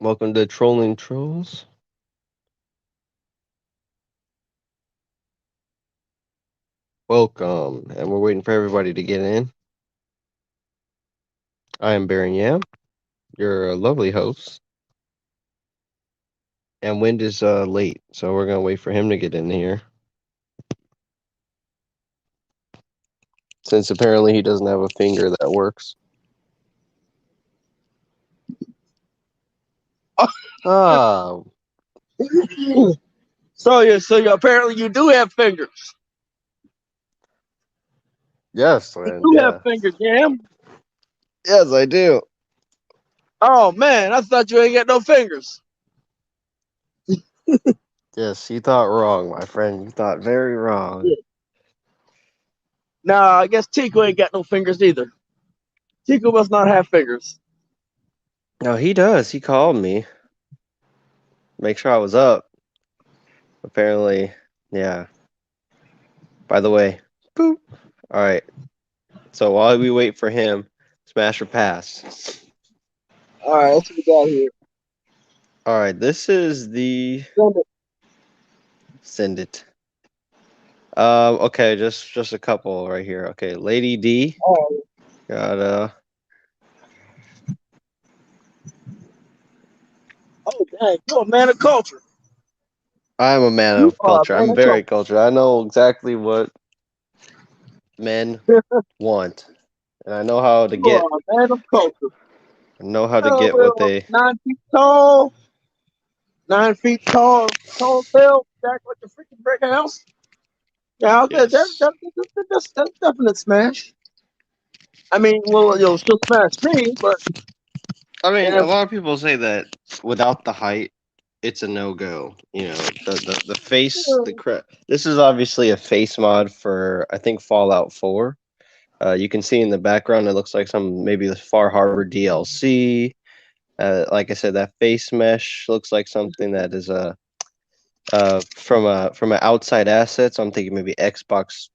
Welcome to Trolling Trolls. Welcome, and we're waiting for everybody to get in. I am Baron Yam, your lovely host, and Wind is late, so we're gonna wait for him to get in here. Since apparently he doesn't have a finger that works. Ah, So apparently you do have fingers. yes, You Wind, do have yeah, fingers, Jam. yes, I do. Oh man, I thought you ain't got no fingers. Yes, you thought wrong, my friend. You thought very wrong. Yeah. Nah, I guess Tico ain't got no fingers either. Tico must not have fingers. No, he does. He called me, make sure I was up. Apparently, yeah. By the way, boop. All right. So while we wait for him, smash or pass. All right, that's what we got here. All right, this is the Send it. send it. Okay, just a couple right here. Okay, Lady D Oh, got oh, dang, you're a man of culture. I'm a man You of are culture. a man I'm of very culture. cultured. I know exactly what men want, and You are a man of culture. I know how to Oh, get what well, they. 9 feet tall, 9 feet tall, tale, jack like a freaking brick house. Yeah, Yes. that's definite smash. I mean, well, she'll smash me, but I mean, yeah, a lot of people say that without the height, it's a no go. You know, the face, This is obviously a face mod for I think Fallout 4. You can see in the background it looks like some maybe the Far Harbor DLC. Like I said, that face mesh looks like something that is from a outside asset. So I'm thinking maybe Xbox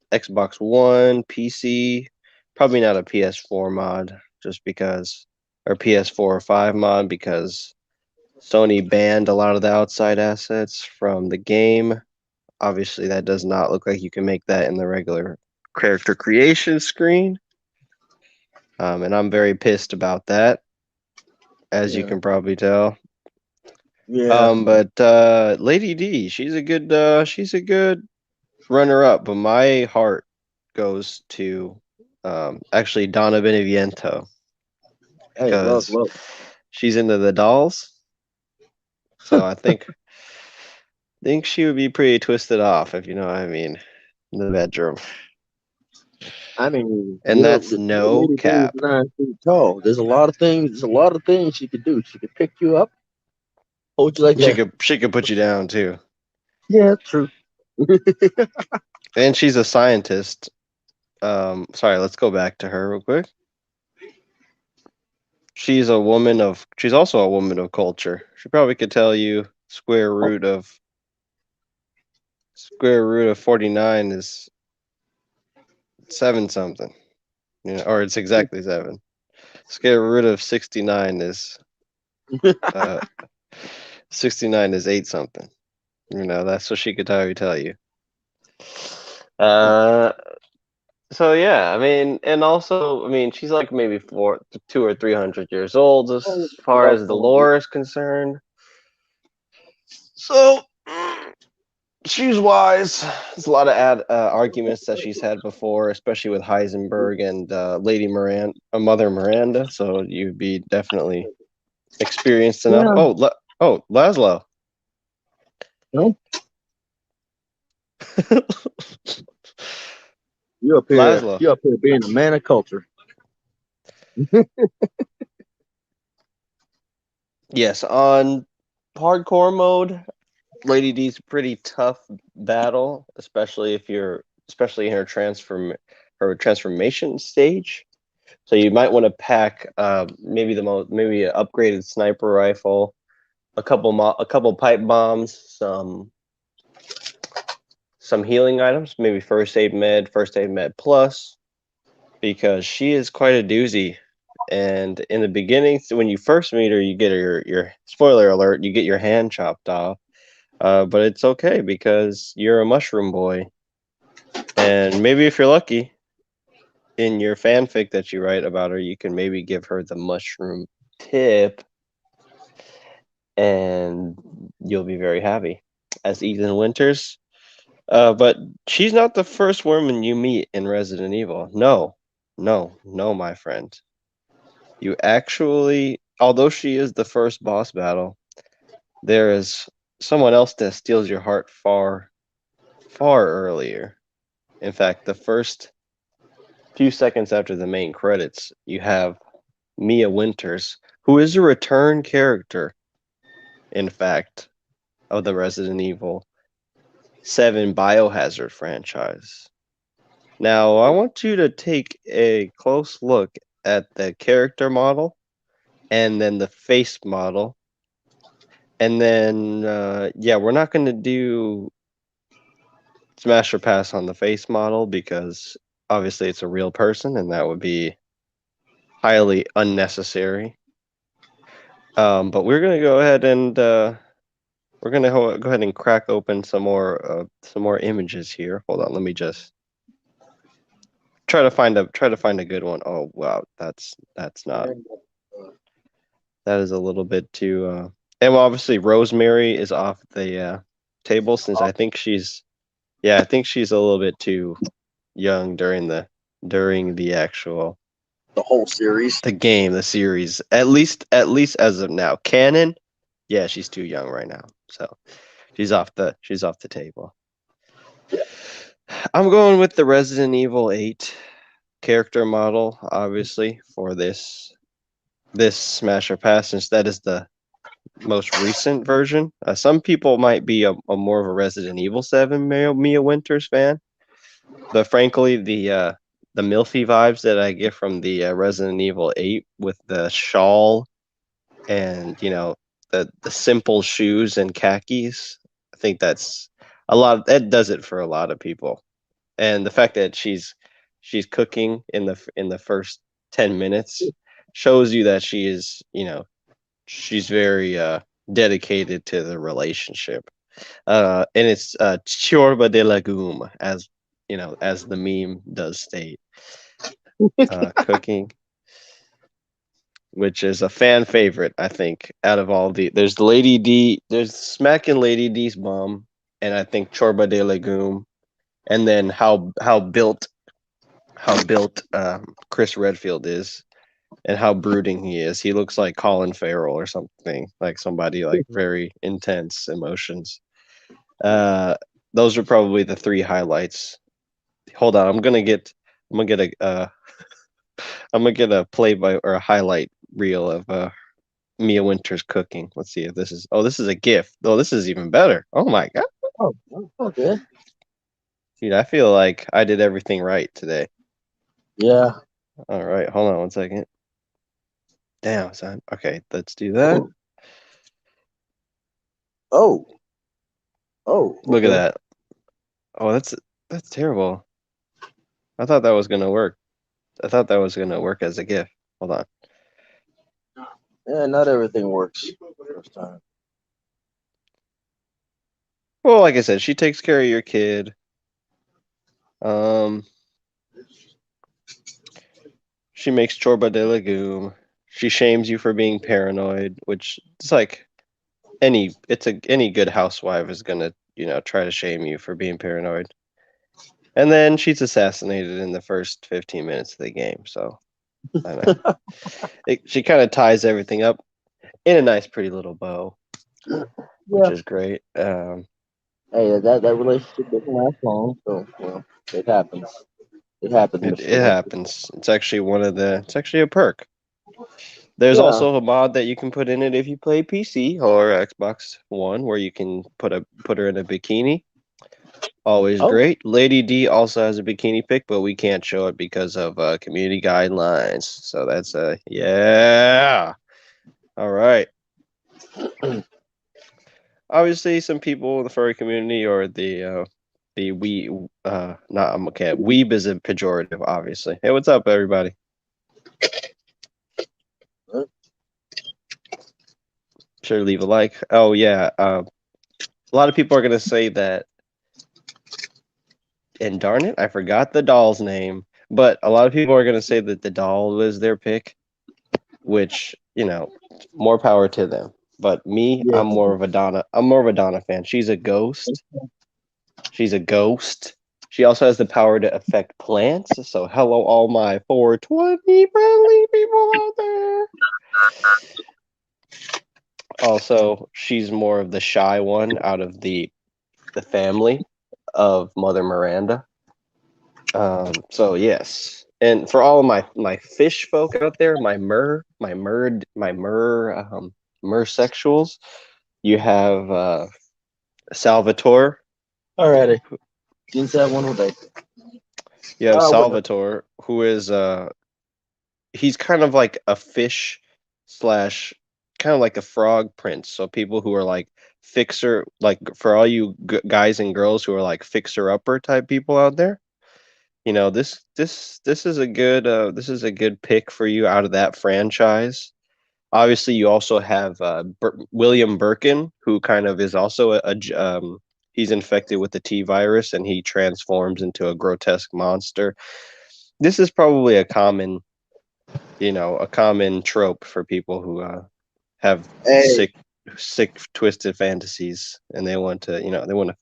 One, PC, probably not a PS4 mod, just because, or PS4 or 5 mod, because Sony banned a lot of the outside assets from the game. Obviously, that does not look like you can make that in the regular character creation screen. And I'm very pissed about that, as you yeah, can probably tell. yeah. But Lady D, she's a good runner up, but my heart goes to actually Donna Beneviento Hey, love, because love. she's into the dolls. So I think she would be pretty twisted off, if you know what I mean, in the bedroom. I mean, And that's the no lady is cap. 9 feet tall. There's a lot of things. There's a lot of things she could do. She could pick you up, hold you like that. She could put you down too. Yeah, true. And she's a scientist. Sorry, let's go back to her real quick. She's also a woman of culture. She probably could tell you square root of 49 is 7 something. You know, or it's exactly 7. Square root of 69 is uh 69 is 8 something. You know, that's what she could probably tell you. Uh so yeah, I mean, and also, I mean, she's like maybe 200 or 300 years old as Oh, far love, as the love. lore is concerned. So she's wise. There's a lot of arguments that she's had before, especially with Heisenberg and Lady Miranda, Mother Miranda. So you'd be definitely experienced enough. Yeah. Oh, Laszlo. No, you up here. Laszlo. You up here being a man of culture. Yes, on hardcore mode, Lady D's a pretty tough battle, especially in her transformation stage. So you might want to pack maybe an upgraded sniper rifle, a couple pipe bombs, some healing items, maybe first aid med plus, because she is quite a doozy. And in the beginning, so when you first meet her, you get your spoiler alert, you get your hand chopped off. But it's okay because you're a mushroom boy, and maybe if you're lucky, in your fanfic that you write about her, you can maybe give her the mushroom tip, and you'll be very happy. As Ethan Winters, but she's not the first woman you meet in Resident Evil. No, no, no, my friend. You actually, although she is the first boss battle, there is someone else that steals your heart far, far earlier. In fact, the first few seconds after the main credits, you have Mia Winters, who is a return character, in fact, of the Resident Evil 7 Biohazard franchise. Now, I want you to take a close look at the character model and then the face model. And then, yeah, we're not going to do smash or pass on the face model because obviously it's a real person and that would be highly unnecessary. But we're going to go ahead and we're going to go ahead and crack open some more images here. Hold on, let me just try to find a good one. Oh wow, that's not that is a little bit too. And well, obviously Rosemary is off the table since I think she's yeah I think she's a little bit too young during the actual The whole series. the game the series at least as of now canon. Yeah, she's too young right now, so she's off the table. I'm going with the Resident Evil 8 character model, obviously, for this Smash or Pass, since that is the most recent version. Some people might be a more of a Resident Evil 7 Mia Winters fan, but frankly, the milfy vibes that I get from the Resident Evil 8 with the shawl and the simple shoes and khakis, I think that's a lot. That does it for a lot of people, and the fact that she's cooking in the first 10 minutes shows you that she is she's very dedicated to the relationship. And it's chorba de legume, as as the meme does state. Cooking, which is a fan favorite, I think. Out of all there's Lady D, there's Smack and Lady D's mom, and I think chorba de legume, and then how built Chris Redfield is and how brooding he is. He looks like Colin Farrell or something, like somebody like very intense emotions. Uh, those are probably the three highlights. Hold on, I'm gonna get a I'm gonna get a play by or a highlight reel of Mia Winters cooking. Let's see if this is a GIF. Oh, this is even better. Oh my god, Oh, okay. dude, I feel like I did everything right today. Yeah. All right, hold on one second. Damn, son. Okay, let's do that. Oh. Oh. Look at Okay. that. Oh, that's terrible. I thought that was gonna work. I thought that was gonna work as a GIF. Hold on. Yeah. Not everything works first time. Well, like I said, she takes care of your kid. Um, she makes chorba de legume. She shames you for being paranoid, which it's like any good housewife is gonna try to shame you for being paranoid. And then she's assassinated in the first 15 minutes of the game. So I know she kind of ties everything up in a nice, pretty little bow, which Yeah. is great. Hey, that relationship didn't last long, so it happens. It happens, It Mister Winter. happens. It's actually it's actually a perk. There's Yeah. also a mod that you can put in it if you play PC or Xbox One, where you can put her in a bikini. Always Oh. great. Lady D also has a bikini pic, but we can't show it because of community guidelines. So that's yeah. All right. Obviously, some people in the furry community or the we not I'm okay. Weeb is a pejorative, obviously. Hey, what's up, everybody? Sure, leave a like. Oh yeah, a lot of people are gonna say that, and darn it, I forgot the doll's name. But a lot of people are gonna say that the doll was their pick, which more power to them. But me, Yeah. I'm more of a Donna. I'm more of a Donna fan. She's a ghost. She's a ghost. She also has the power to affect plants. So hello, all my 420 friendly people out there. Also, she's more of the shy one out of the family of Mother Miranda. So yes, and for all of my fish folk out there, my mer sexuals, you have Salvatore. Alrighty. Just have one day. You have Winner. Salvatore, who is he's kind of like a fish slash kind of like a frog prince. So people who are like fixer, like for all you guys and girls who are like fixer upper type people out there, this is a good pick for you out of that franchise. Obviously, you also have William Birkin, who kind of is also he's infected with the T virus and he transforms into a grotesque monster. This is probably a common trope for people who have Hey, sick, twisted fantasies, and they want to, they want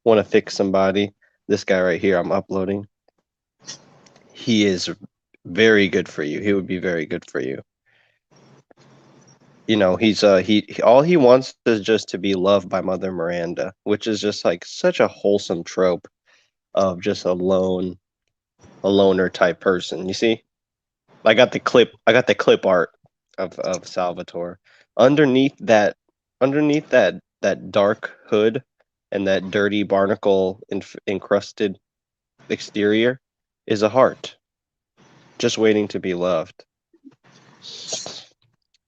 to fix somebody. This guy right here, I'm uploading. He is very good for you. He would be very good for you. He's all he wants is just to be loved by Mother Miranda, which is just like such a wholesome trope of just a loner type person. You see? I got the clip art of Salvatore. Underneath that underneath that dark hood and that dirty barnacle encrusted exterior is a heart just waiting to be loved.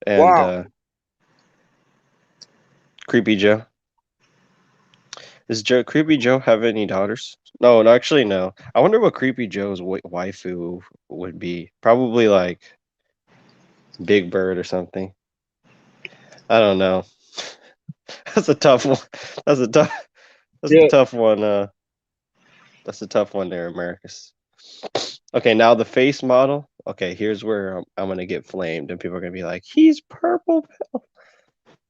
And wow. Creepy Joe. Does Creepy Joe have any daughters? No, no, actually no. I wonder what Creepy Joe's waifu would be. Probably like Big Bird or something. I don't know. That's a tough one. That's a tough. That's a Yeah. tough one. That's a tough one there, Americus. Okay, now the face model. Okay, here's where I'm gonna get flamed, and people are gonna be like, "He's purple."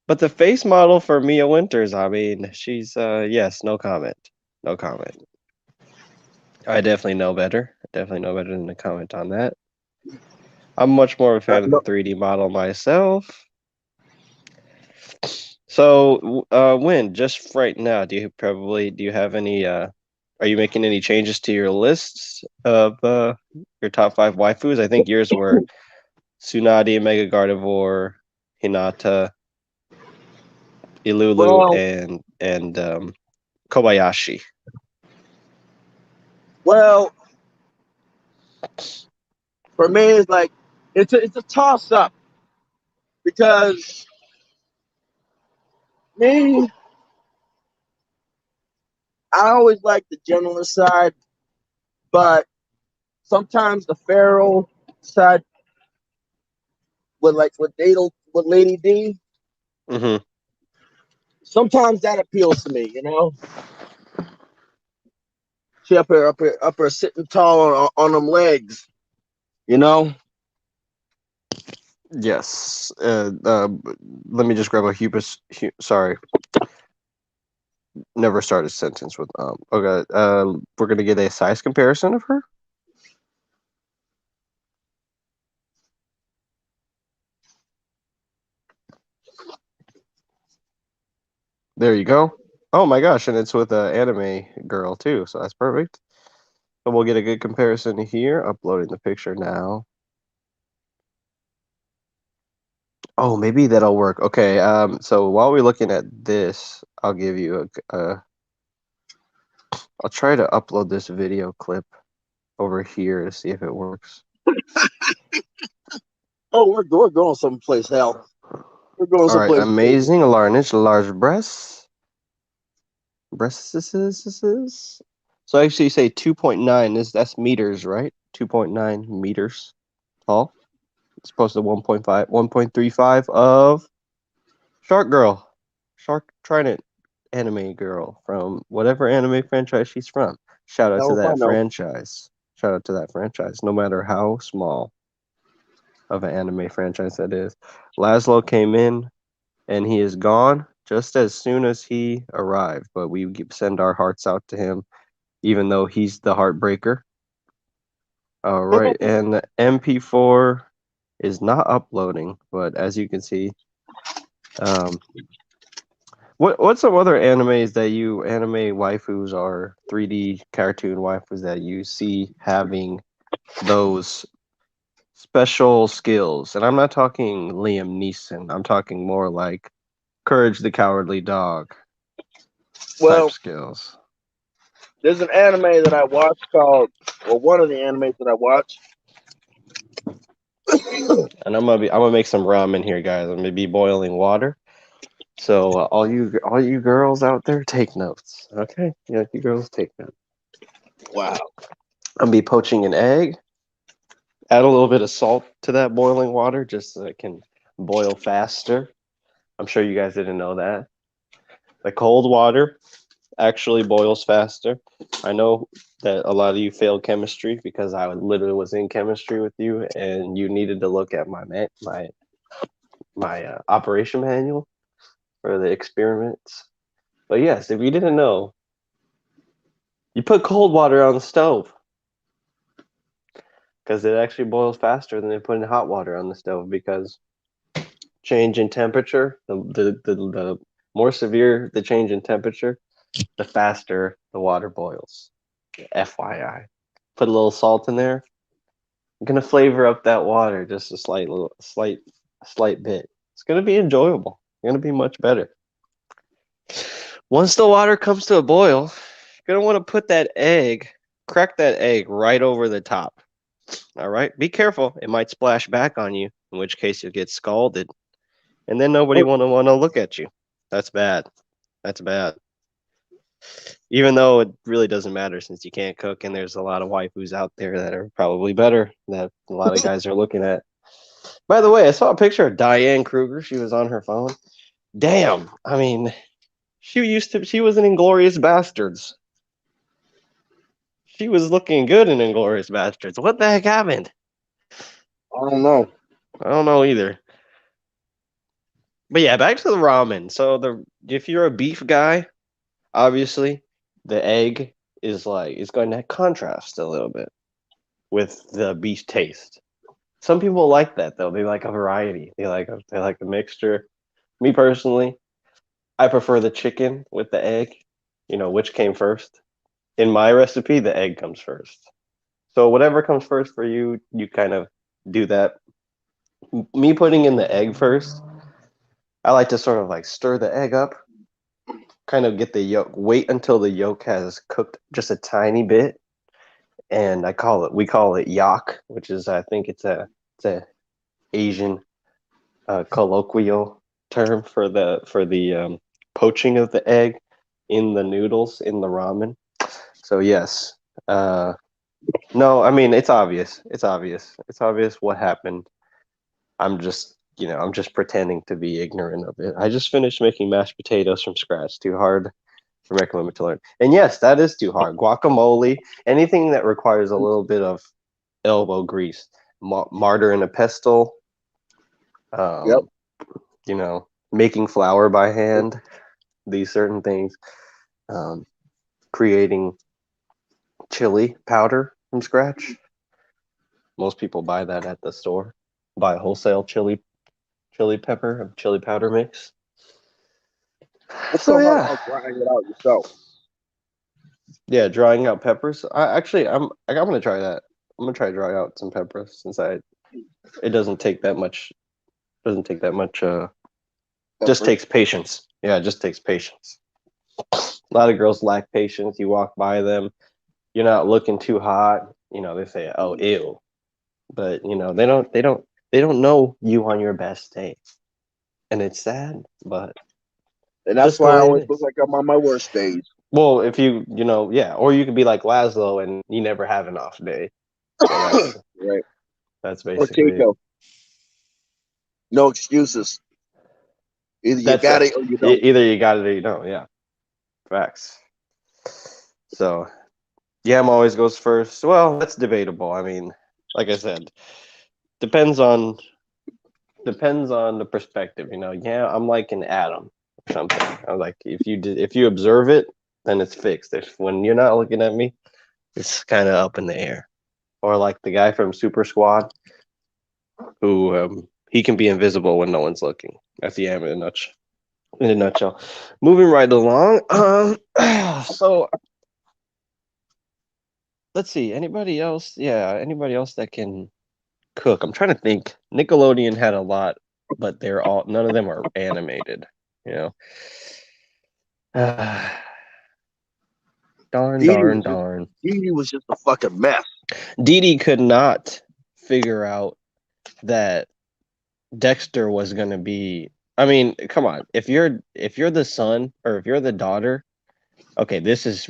But the face model for Mia Winters, I mean, she's yes, no comment, no comment. I definitely know better. I definitely know better than to comment on that. I'm much more of a fan of the No, 3D model myself. So, Win, just right now, do you have any are you making any changes to your lists of your top five waifus? I think yours were Tsunade, Mega Gardevoir, Hinata, Ilulu, well, and Kobayashi. well, for me, it's like it's a toss up because me, I always like the gentler side, but sometimes the feral side with like with Lady D, Hmm. sometimes that appeals to me. She up here sitting tall on them legs. You know. Yes. Let me just grab a hubris. Sorry, never start a sentence with Okay. We're gonna get a size comparison of her. There you go. Oh my gosh, and it's with an anime girl too, so that's perfect. So we'll get a good comparison here. Uploading the picture now. Oh, maybe that'll work. Okay. So while we're looking at this, I'll give you I'll try to upload this video clip over here to see if it works. Oh, we're going someplace hell. We're going All right. someplace. Amazing large breasts. Breasts. So I actually say 2.9 is that's meters, right? 2.9 meters tall. It's supposed to 1.5, 1.35 of Shark Girl, Shark Trident anime girl from whatever anime franchise she's from. Shout out to Hell if I that know. franchise. Shout out to that franchise, no matter how small of an anime franchise that is. Laszlo came in and he is gone just as soon as he arrived, but we send our hearts out to him, even though he's the heartbreaker. All right, and the MP4 is not uploading, but as you can see, um, what's some other animes that you anime waifus or 3D cartoon waifus that you see having those special skills? And I'm not talking Liam Neeson. I'm talking more like Courage the Cowardly Dog type Well, skills. there's an anime that I watched called, or one of the animes that I watched. And I'm gonna make some ramen here, guys. I'm gonna be boiling water. So all you girls out there, take notes. Okay, yeah, you girls take notes. Wow. I'm gonna be poaching an egg. Add a little bit of salt to that boiling water just so it can boil faster. I'm sure you guys didn't know that. The cold water actually boils faster. I know that a lot of you failed chemistry because I literally was in chemistry with you, and you needed to look at my operation manual for the experiments. But yes, if you didn't know, you put cold water on the stove because it actually boils faster than putting hot water on the stove because change in temperature, the more severe the change in temperature, the faster the water boils. FYI. Put a little salt in there. I'm gonna flavor up that water just a slight bit. It's gonna be enjoyable. It's gonna be much better. Once the water comes to a boil, you're gonna want to put that egg, crack that egg right over the top. All right, be careful; it might splash back on you, in which case you'll get scalded, and then nobody want to look at you. That's bad. That's bad. Even though it really doesn't matter since you can't cook, and there's a lot of waifus out there that are probably better that a lot of guys are looking at. By the way, I saw a picture of Diane Kruger. She was on her phone. Damn, I mean, she was in Inglorious Bastards. She was looking good in Inglorious Bastards. What the heck happened? I don't know. I don't know either. But yeah, back to the ramen. So if you're a beef guy, obviously the egg is going to contrast a little bit with the beef taste. Some people like that though. They like a variety. They like a mixture. Me personally, I prefer the chicken with the egg. You know, which came first? In my recipe, the egg comes first. So whatever comes first for you, you kind of do that. Me putting in the egg first, I like to sort of like stir the egg up, kind of get the yolk, wait until the yolk has cooked just a tiny bit, and we call it yak, which is I think it's a Asian colloquial term for the poaching of the egg in the noodles in the ramen. So yes, uh, no, I mean it's obvious. It's obvious. It's obvious what happened. I'm just pretending to be ignorant of it. I just finished making mashed potatoes from scratch. Too hard to recommend to learn. And yes, that is too hard. Guacamole, anything that requires a little bit of elbow grease, martyr and a pestle. Yep. Um, making flour by hand. These certain things. Um, creating chili powder from scratch. Most people buy that at the store. Buy a wholesale chili pepper, chili powder mix. What's So so hard yeah, about grinding it out yourself? yeah, drying out peppers. I'm gonna try that. I'm gonna try dry out some peppers since I it doesn't take that much. Doesn't take that much. Just Effort. takes patience. Yeah, it just takes patience. A lot of girls lack patience. You walk by them, you're not looking too hot. They say, "Oh, ew," but they don't know you on your best day, and it's sad, but And it's that's just the why I way it always look is. like I'm on my worst days. Well, if yeah, or you could be like Laszlo and you never have an off day. So Right. that's Or basically it. Keiko. No excuses. Either you That's got it or you don't. either you got it or you don't. Yeah, facts. So Yam always goes first. Well, that's debatable. I mean, like I said, depends on depends on the perspective. Yeah, I'm like an atom or something. I'm like if you observe it, then it's fixed. If when you're not looking at me, it's kind of up in the air. Or like the guy from Super Squad, who he can be invisible when no one's looking. That's Yam in a nutshell. In a nutshell. Moving right along. So let's see. Anybody else? Yeah, anybody else that can cook? I'm trying to think. Nickelodeon had a lot, but they're all none of them are animated. You know. Darn, Didi darn, was just darn. Didi was just a fucking mess. Dee could not figure out that Dexter was gonna be. I mean, come on. If you're the son or if you're the daughter, okay, this is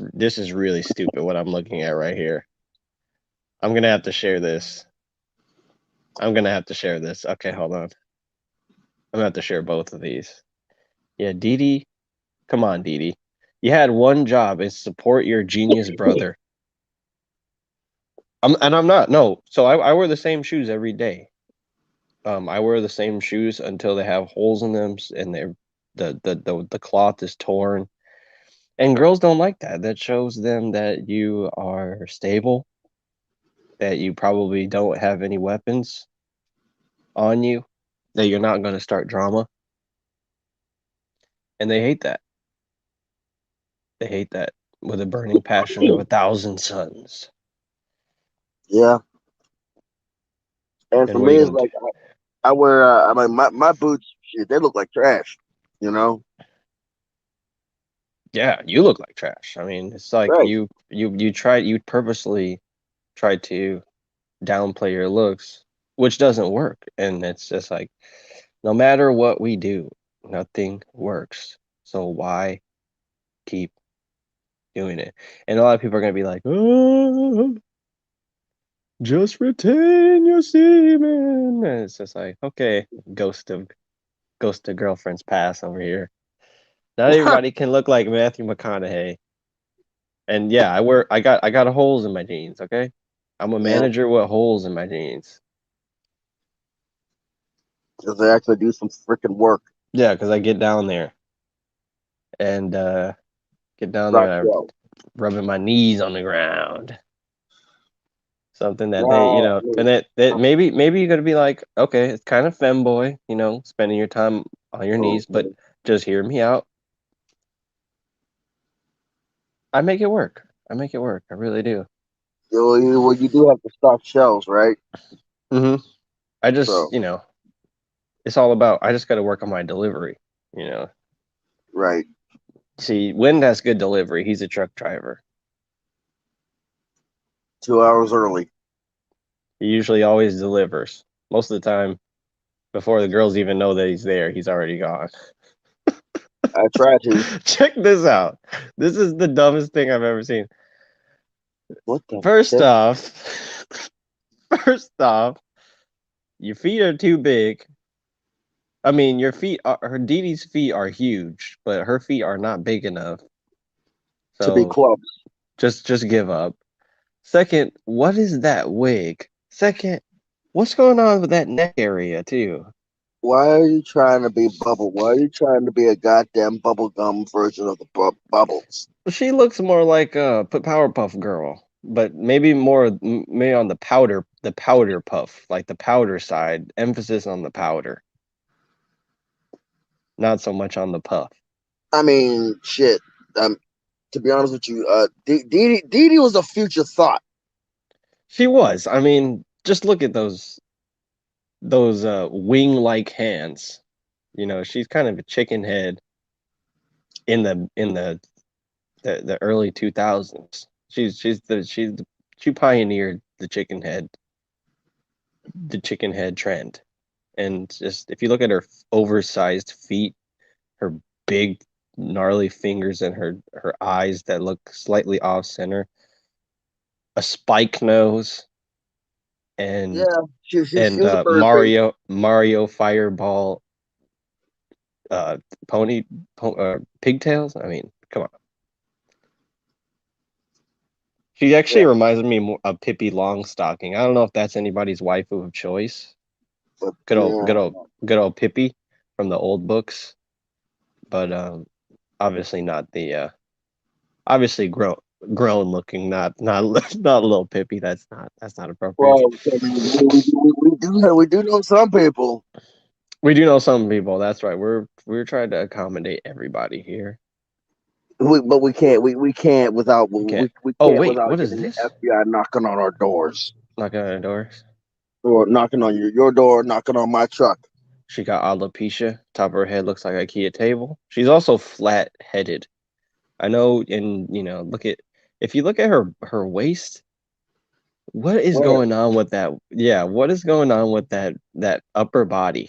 really stupid. What I'm looking at right here. I'm gonna have to share this. I'm gonna have to share this. Okay, hold on. I'm gonna have to share both of these. Yeah, Dee. Come on, Dee. You had one job is support your genius brother. I'm not. No. So I wear the same shoes every day. I wear the same shoes until they have holes in them and the cloth is torn. And girls don't like that. That shows them that you are stable, that you probably don't have any weapons on you, that you're not going to start drama. And they hate that. They hate that with a burning passion of 1,000 suns. Yeah, and for And what are me, you it's going to do? like I wear. I mean, my boots, shit, they look like trash. You know, Yeah, you look like trash. I mean, it's like right? you purposely try to downplay your looks, which doesn't work. And it's just like, no matter what we do, nothing works. So why keep doing it? And a lot of people are gonna be like, oh, just retain your semen. And it's just like, okay, ghost of girlfriend's pass over here. Not everybody can look like Matthew McConaughey. And yeah, I got holes in my jeans, okay? I'm a Yeah, manager with holes in my jeans. because they actually do some freaking work. Yeah, because I get down there and get down there Rock and I'm show. rubbing my knees on the ground. Something that they, Now, I and mean, that maybe you're gonna be like, okay, it's kind of femboy, spending your time on your knees, but okay. just hear me out. I make it work. I make it work. I really do. Well, you do have to stock shelves, right? hmm I just, So, it's all about. I just got to work on my delivery. You know, right, See, Wind has good delivery. He's a truck driver. 2 hours early. He usually always delivers. Most of the time, before the girls even know that he's there, he's already gone. I try to. Check this out. This is the dumbest thing I've ever seen. What the First shit? off, first off, your feet are too big. I mean, your feet are her Dee Dee's feet are huge, but her feet are not big enough. To be So close. just give up. Second, what is that wig? Second, what's going on with that neck area too? Why are you trying to be bubble? Why are you trying to be a goddamn bubblegum version of the bubbles? She looks more like a Powerpuff Girl, but maybe more maybe on the powder puff, like the powder side. Emphasis on the powder, not so much on the puff. I mean, shit. Um, to be honest with you, Dee was a future thought. She was. I mean, just look at those wing-like hands. She's kind of a chicken head in the early 2000s. She pioneered the chicken head trend. And just if you look at her oversized feet, her big gnarly fingers and her eyes that look slightly off center, a spike nose, and Yeah, she and was a bird baby. Mario Fireball uh, pony, pigtails. I mean, come on. She Yeah, actually reminds me more of Pippi Longstocking. I don't know if that's anybody's waifu of choice. but Good old, good old, good old Pippi from the old books, but obviously not the obviously grown looking, not not little Pippi. That's not appropriate. well, I mean, we do know some people. We do know some people. That's right. We're trying to accommodate everybody here. But we can't without You can't. we Oh can't wait, without what is getting the this? FBI knocking on our doors Knocking on the doors. or knocking on your door, knocking on my truck. She got alopecia. Top of her head looks like a IKEA table. She's also flat headed. I know, and look at if you look at her waist, what is Where? going on with that? Yeah, what is going on with that upper body?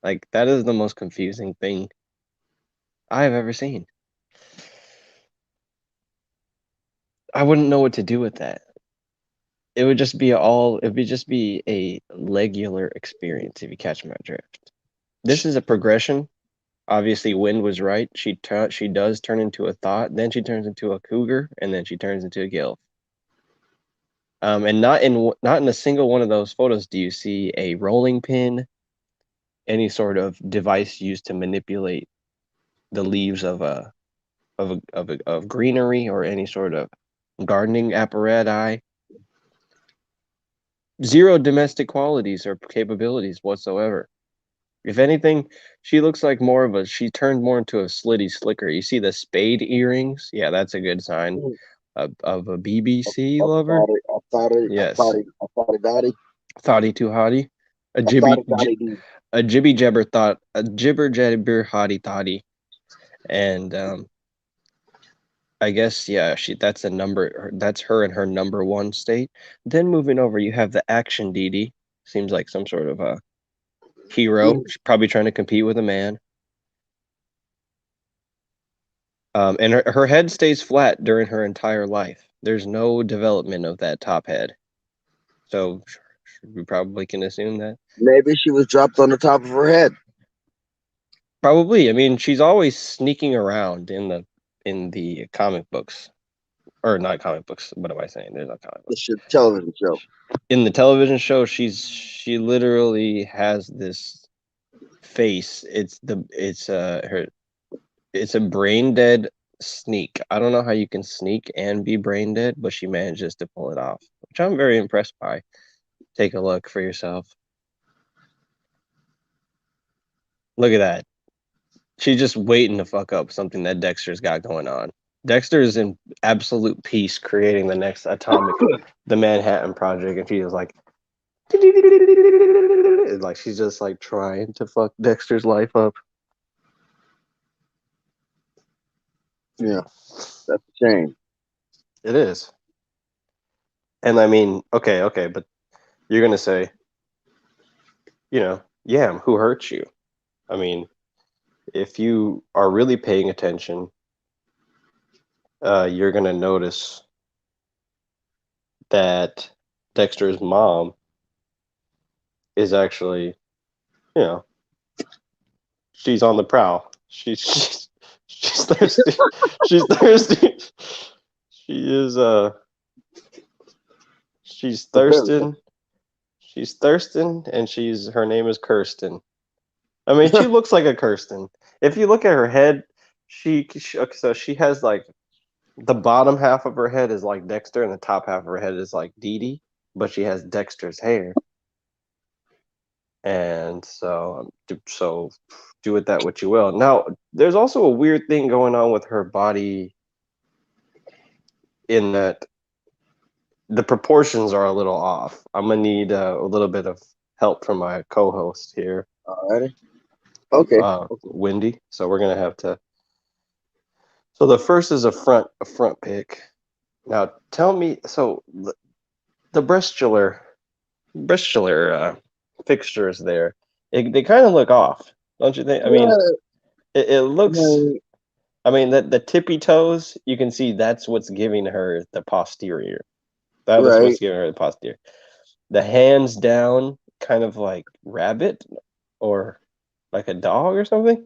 Like that is the most confusing thing I've ever seen. I wouldn't know what to do with that. It would just be a legular experience if you catch my drift. This is a progression. Obviously, Wind was right. She does turn into a thought, then she turns into a cougar, and then she turns into a gilf. And not in a single one of those photos do you see a rolling pin, any sort of device used to manipulate the leaves of greenery or any sort of gardening apparatus. Zero domestic qualities or capabilities whatsoever. If anything, she turned more into a slitty slicker. You see the spade earrings? Yeah, that's a good sign of a BBC lover. Yes. I thought it, Dottie. Thoughty too hotty. A I thought jibby it, Dottie. a jibby jabber thought a jibber jabber hotty thotty. And I guess yeah, that's her in her number one state. Then moving over, you have the action Dee Dee. Seems like some sort of a hero. She's probably trying to compete with a man. And her head stays flat during her entire life. There's no development of that top head. So we probably can assume that. Maybe she was dropped on the top of her head. Probably. I mean, she's always sneaking around in the comic books. Or not comic books. What am I saying? There's not comic books. This television show. In the television show, she literally has this face. It's a brain dead sneak. I don't know how you can sneak and be brain dead, but she manages to pull it off, which I'm very impressed by. Take a look for yourself. Look at that. She's just waiting to fuck up something that Dexter's got going on. Dexter is in absolute peace creating the next the Manhattan Project, and she's like, like she's just like trying to fuck Dexter's life up. Yeah, that's a shame. It is. And I mean, okay, but you're gonna say, Yam, who hurt you? I mean, if you are really paying attention, you're gonna notice that Dexter's mom is actually, you know, she's on the prowl. She's thirsty. She's thirsty. She is she's thirsting. She's thirsting, and her name is Kirsten. I mean, she looks like a Kirsten. If you look at her head, okay, so she has like the bottom half of her head is like Dexter, and the top half of her head is like Dee Dee, but she has Dexter's hair, and so do with that what you will. Now, there's also a weird thing going on with her body in that the proportions are a little off. I'm gonna need a little bit of help from my co-host here, Alrighty. Okay. Wendy. So we're gonna have to. So the first is a front pick. Now tell me, so the breastular fixtures there, they kind of look off, don't you think? I mean, Yeah. it looks. I I mean, the tippy toes, you can see that's what's giving her the posterior. That is what's right. giving her the posterior. The hands down, kind of like rabbit, or Like a dog or something?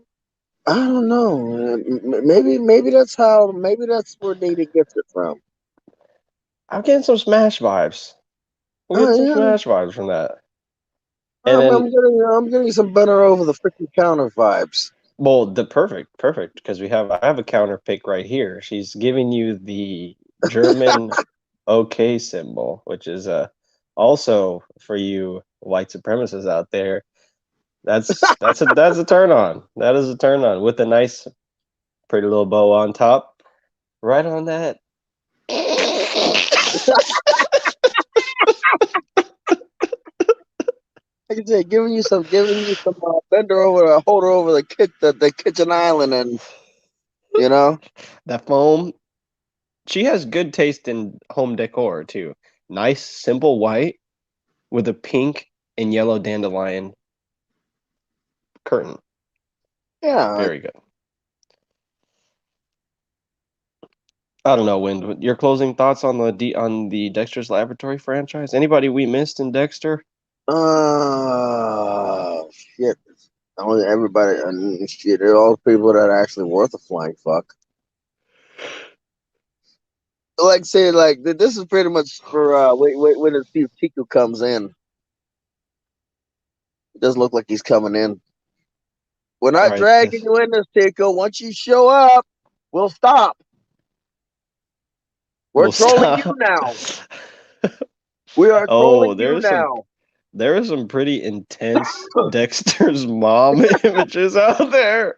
I don't know. Maybe that's how. Maybe that's where Data gets it from. I'm getting some Smash vibes. I'm getting Oh some yeah. Smash vibes from that. And then, I'm getting some better over the freaking counter vibes. well, the perfect, because I have a counter pick right here. She's giving you the German OK symbol, which is also for you white supremacists out there. That's a turn on. That is a turn on with a nice, pretty little bow on top, right on that. Like I said, giving you some bender over, holder over the kitchen island, and you know, That foam. She has good taste in home decor too. Nice, simple white with a pink and yellow dandelion curtain. yeah. Very good. I don't know, Wind. Your closing thoughts on the Dexter's Laboratory franchise? Anybody we missed in Dexter? Shit. Only everybody, shit. They're all people that are actually worth a flying fuck. Like say, like this is pretty much for wait when to see if Chico comes in. It doesn't look like he's coming in. We're All not right, dragging this you in this, Chico. Once you show up, we'll stop. We're will trolling you stop. now. We are Oh, trolling you now. there are some pretty intense Dexter's mom images out there.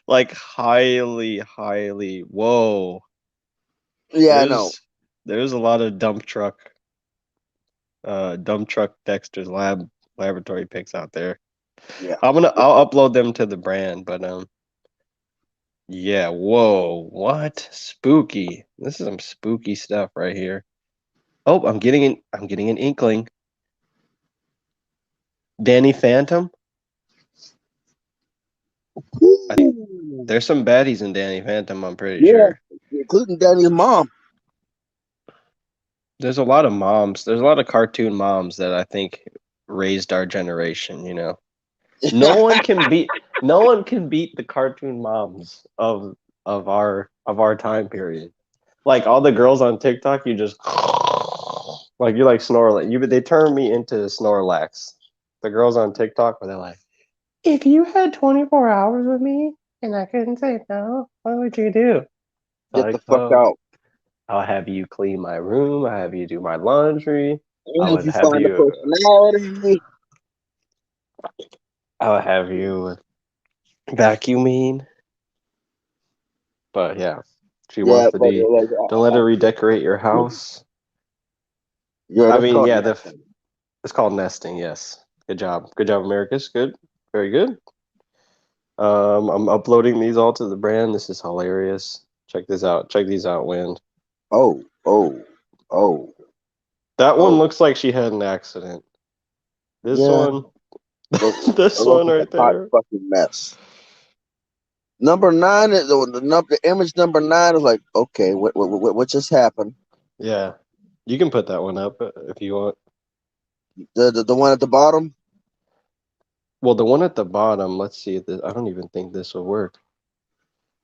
Like highly whoa. Yeah, I know. There's there's a lot of dump truck Dexter's laboratory pics out there. Yeah. I'll upload them to the brand, but yeah, whoa, what? Spooky. This is some spooky stuff right here. Oh, I'm getting an inkling. Danny Phantom? I think Ooh. there's some baddies in Danny Phantom, I'm pretty Yeah, sure. including Danny's mom. There's a lot of moms. There's a lot of cartoon moms that I think raised our generation, you know. No one can beat the cartoon moms of our time period. Like all the girls on TikTok, you just like you like Snorlax. They turn me into Snorlax. The girls on TikTok where they're like, if you had 24 hours with me and I couldn't say no, what would you do? Get the Like, fuck out. I'll have you clean my room. I'll have you do my laundry. I And if would you have find a you. personality, I would have you vacuuming. But yeah, she yeah, wants to but be. Don't let her redecorate your house. yeah, I that's mean, called yeah, nothing. it's called nesting. Yes, good job, Americus. Good, very good. I'm uploading these all to the brand. This is hilarious. Check this out. Check these out, Wind. Oh, oh, oh, That one oh. looks like she had an accident. This Yeah, one, look, it this looks one like right a hot there. fucking mess. Number nine is the image number nine is like, okay, what just happened? Yeah, you can put that one up if you want. The one at the bottom. Well, the one at the bottom, let's see if this, I don't even think this will work.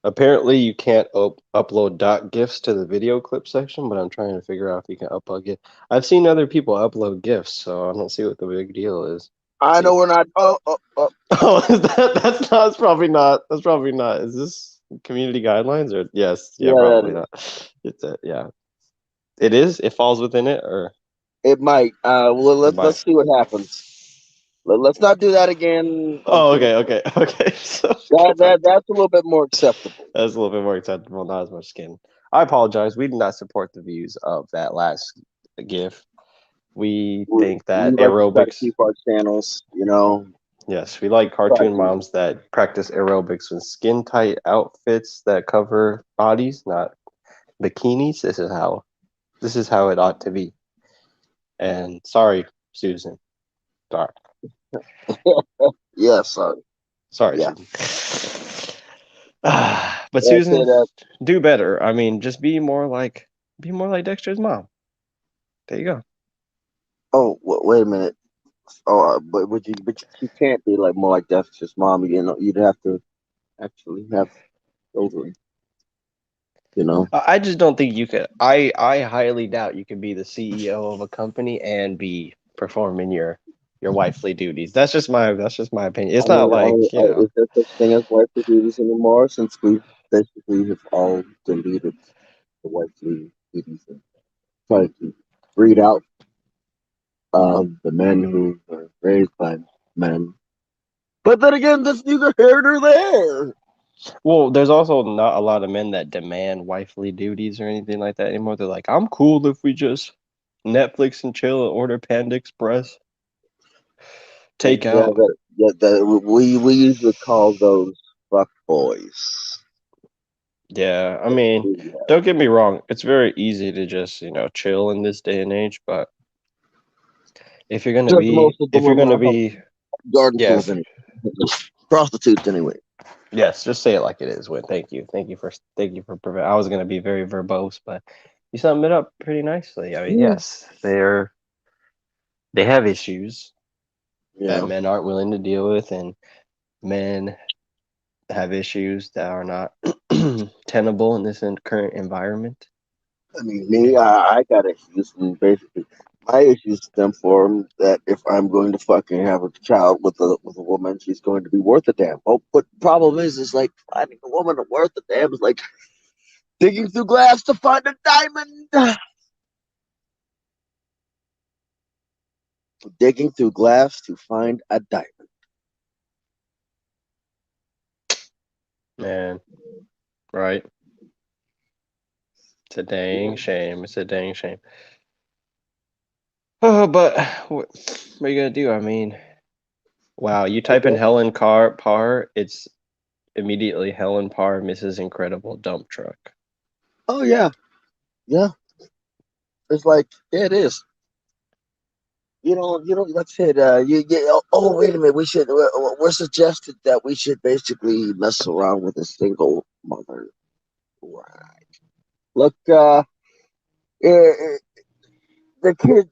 Apparently, you can't upload .gifs to the video clip section, but I'm trying to figure out if you can upload GIF. I've seen other people upload GIFs, so I don't see what the big deal is. Let's I see. know we're not. Oh. Oh, is that's not, that's probably not. That's probably not. Is this community guidelines or yes? Yeah, Yeah, that probably is. not. It's yeah. It is. It falls within it, or It might. Well, it let's might. see what happens. Let's not do that again. Oh, okay. So go back to That's a little bit more acceptable. that's a little bit more acceptable. Not as much skin. I apologize. We did not support the views of that last GIF. We think We that like to try to aerobics. keep our channels, you know. Yes, we like Try cartoon to. moms that practice aerobics with skin tight outfits that cover bodies, not bikinis. This is how it ought to be. And sorry, Susan. Sorry. Yeah, sorry. Sorry, Yeah. Susan. But That's Susan, it. do better. I mean, just be more like Dexter's mom. There you go. Oh, wait a minute. Oh, but you can't be like more like that's just mommy. You know, you'd have to actually have children. You know, I just don't think you could. I highly doubt you could be the CEO of a company and be performing your wifely duties. That's just my opinion. It's not like, is there such thing as wifely duties anymore? Since we basically have all deleted the wifely duties and tried to breed out the men who were raised by men. But then again, that's neither here nor there. well, there's also not a lot of men that demand wifely duties or anything like that anymore. They're like, I'm cool if we just Netflix and chill and order Panda Express, take Yeah, out. we usually call those fuck boys. Yeah, I mean, don't get me wrong, it's very easy to just, chill in this day and age, but if you're gonna Just be most of the if you're women gonna are be garden yeah, full of any prostitutes anyway. yes, just say it like it is, Win. Thank you for I was gonna be very verbose, but you summed it up pretty nicely. I mean, Yeah, yes, they have issues that yeah. men aren't willing to deal with, and men have issues that are not tenable in this current environment. I mean, me, And I got issues, and basically, my issues stem from that if I'm going to fucking have a child with a woman, she's going to be worth a damn. Oh, but problem is like finding a woman worth a damn is like digging through glass to find a diamond. Digging through glass to find a diamond. man, right? It's a dang shame. It's a dang shame. Oh, but what are you gonna do? I mean, wow, you type in Okay. Helen Carr Parr, it's immediately Helen Parr, Mrs. Incredible dump truck. Oh yeah, yeah. It's like yeah, it is. Let's hit. Wait a minute. We're suggested that we should basically mess around with a single mother. Right. Look, eh, the kid.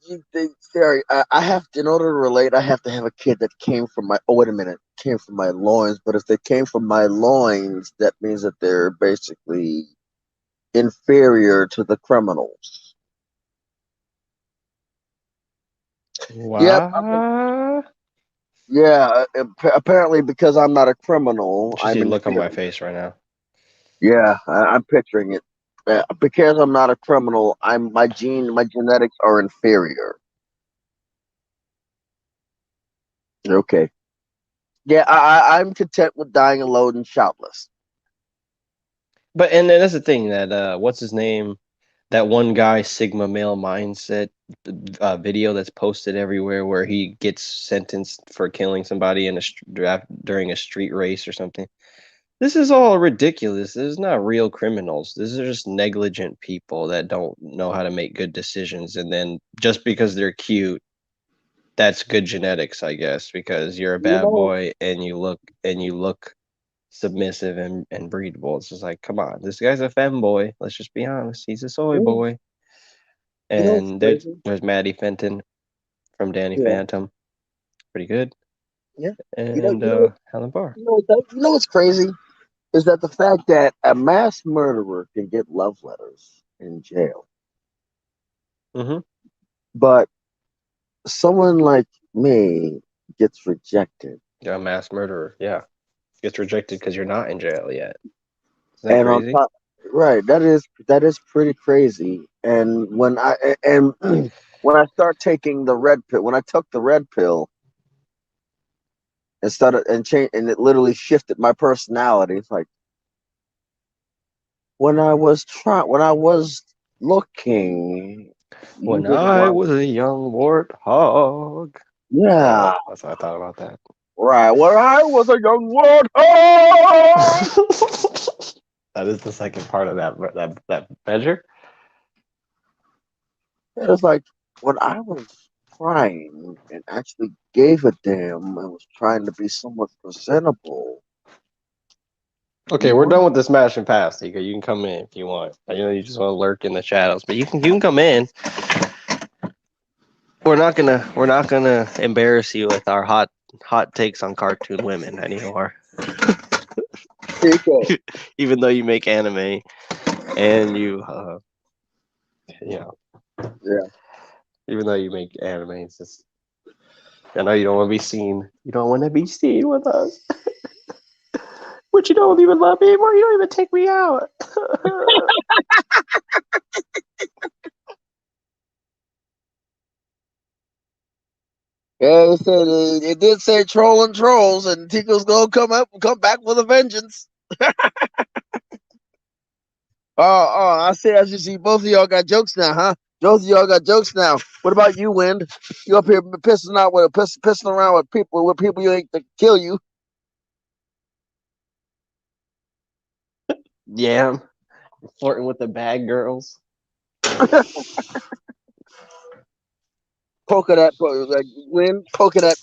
Sorry, I have to, in order to relate, I have to have a kid that came from my. Oh, wait a minute, came from my loins. But if they came from my loins, that means that they're basically inferior to the criminals. Yep. What? Yeah. Apparently, because I'm not a You criminal, should see I'm the look on my inferior. face right now. Yeah, I'm picturing it. Because I'm not a criminal, my genetics are inferior. Okay. Yeah, I'm content with dying alone and shoutless. But and then that's the thing that what's his name? That one guy Sigma male mindset video that's posted everywhere where he gets sentenced for killing somebody in a draft during a street race or something. This is all ridiculous. This is not real criminals. This is just negligent people that don't know how to make good decisions. And then just because they're cute, that's good genetics, I guess, because you're a You bad know, boy and you look submissive and breedable. It's just like, come on, this guy's a femboy. Let's just be honest. He's a soy yeah, boy. it's And crazy. there's Maddie Fenton from Danny Yeah, Phantom, pretty good, yeah. and Helen Barr. What's crazy is that the fact that a mass murderer can get love letters in jail, Mm-hmm. but someone like me gets rejected. Yeah, mass murderer. Yeah, gets rejected because you're not in jail yet. Isn't that And on crazy? top, right, that is pretty crazy. And when I start taking the red pill, when I took the red pill and started and change, and it literally shifted my personality. It's like when I was looking, you When didn't I want, was a young warthog. yeah, That's what I thought about that. right. When I was a young warthog, That is the second part of that measure. it was like when I was trying and actually gave a damn and was trying to be somewhat presentable. Okay, You we're done weren't. with the smash and pass, Tika. You can come in if you want. I know you just want to lurk in the shadows, but you can come in. we're not gonna embarrass you with our hot takes on cartoon women anymore. Here you go. Even though you make anime and you know, Yeah. even though you make anime, it's just I know you don't want to be seen. You don't want to be seen with us. But you don't even love me anymore. You don't even take me out. Yeah, it did say trolling trolls, and Tico's gonna come back with a vengeance. Oh, I see. As you see, both of y'all got jokes now, huh? Both of y'all got jokes now. What about you, Wind? You up here pissing around with people you ain't to kill you. Yeah, flirting with the bad girls. Like Wind, poking at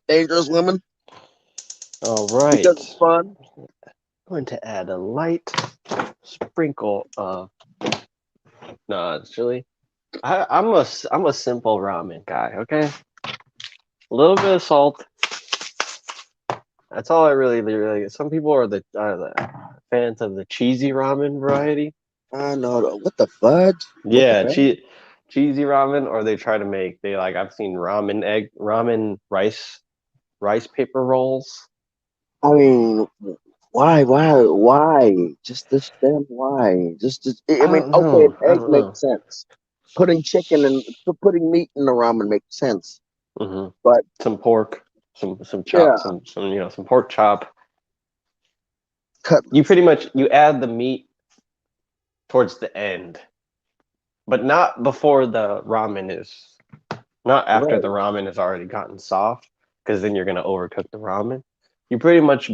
dangerous women All because right. it's fun. I'm going to add a light sprinkle of. No, actually, I'm a simple ramen guy. Okay, a little bit of salt. That's all I really. Some people are the fans of the cheesy ramen variety. I know. What the fudge? What the Yeah, hell? cheesy ramen, or they try to make they like I've seen ramen rice paper rolls. I mean, why? Just this damn why? I I mean, don't okay, know. I egg don't know. makes sense. Putting meat in the ramen makes sense. Hmm. But Some pork, some chop, yeah, some pork chop. You cutlets. pretty much you add the meat towards the end, but not before the ramen is not after the Right. ramen has already gotten soft, because then you're gonna overcook the ramen. You pretty much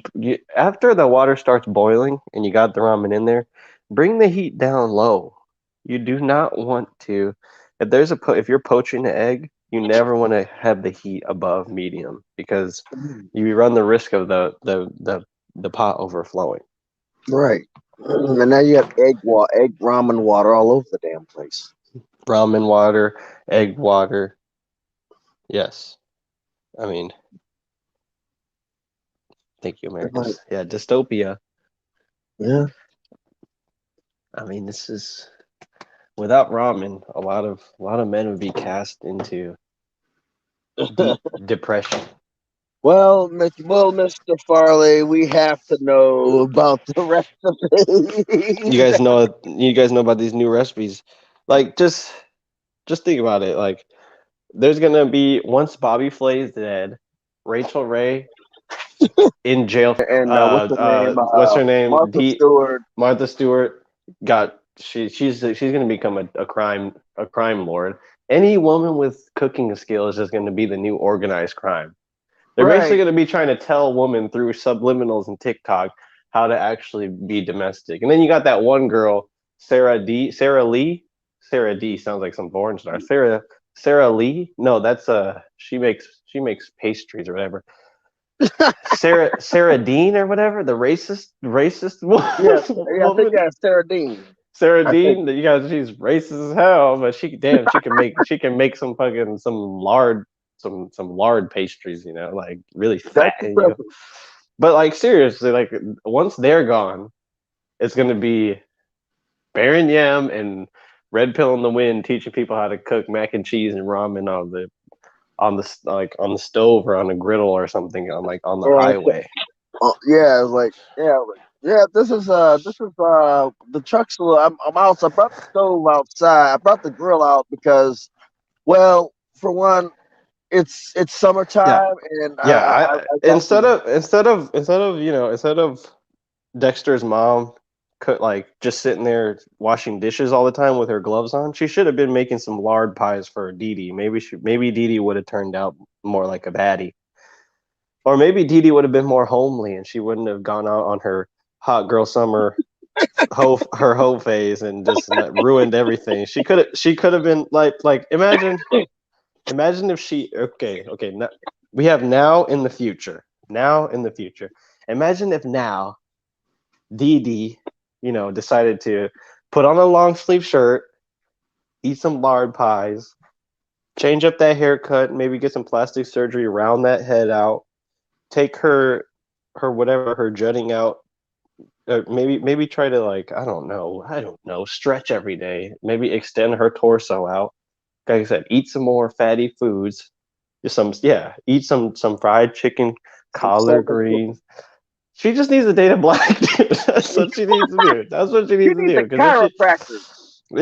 after the water starts boiling and you got the ramen in there, bring the heat down low. You do not want to if you're poaching an egg, you never want to have the heat above medium because Mm, you run the risk of the pot overflowing. right. And now you have egg ramen water all over the damn place. Ramen water, egg water. Yes. I mean, thank you, I'm like, Americus. Yeah, dystopia. yeah. I mean, this is without ramen, a lot of men would be cast into deep depression. Mr. Farley, we have to know about the You recipes. guys know you guys know about these new recipes. Like just think about it. Like there's gonna be once Bobby Flay is dead, Rachel Ray in jail. And what's her name? What's her name? Martha Stewart. Martha Stewart got she's gonna become a crime lord. Any woman with cooking skill is just gonna be the new organized crime. They're basically Right. going to be trying to tell women through subliminals and TikTok how to actually be domestic. And then you got that one girl, Sarah Lee. Sarah D sounds like some porn star. Sarah Lee. No, that's she makes pastries or whatever. Sarah Dean or whatever, the racist Yeah, yeah, I think woman. that's Sarah Dean. Sarah I think Dean, you guys, she's racist as hell, but she can make some lard pastries, like really that's fat, impressive. But like seriously, like once they're gone, it's gonna be Baron Yam and Red Pill in the Wind teaching people how to cook mac and cheese and ramen on the stove or on a griddle or something on the Or highway. yeah, it's yeah. This is the truck's. I'm out. So I brought the stove outside. I brought the grill out because, well, for one, it's Yeah, summertime, and yeah. I got some. Instead of Dexter's mom like just sitting there washing dishes all the time with her gloves on. She should have been making some lard pies for Dee Dee. Maybe Dee Dee would have turned out more like a baddie. Or maybe Dee Dee would have been more homely and she wouldn't have gone out on her hot girl summer her hoe phase and just like, ruined everything. She could have been like imagine if she okay we have now in the future. Imagine if now Dee Dee, decided to put on a long sleeve shirt, eat some lard pies, Change up that haircut, maybe get some plastic surgery, round that head out, take her whatever her jutting out. Maybe try to like I don't know stretch every day. Maybe extend her torso out. Like I said, eat some more fatty foods. Just eat some fried chicken, collard So greens. She just needs to date a black dude. That's what she needs to do. That's what she she needs to needs do. a Because if she chiropractor.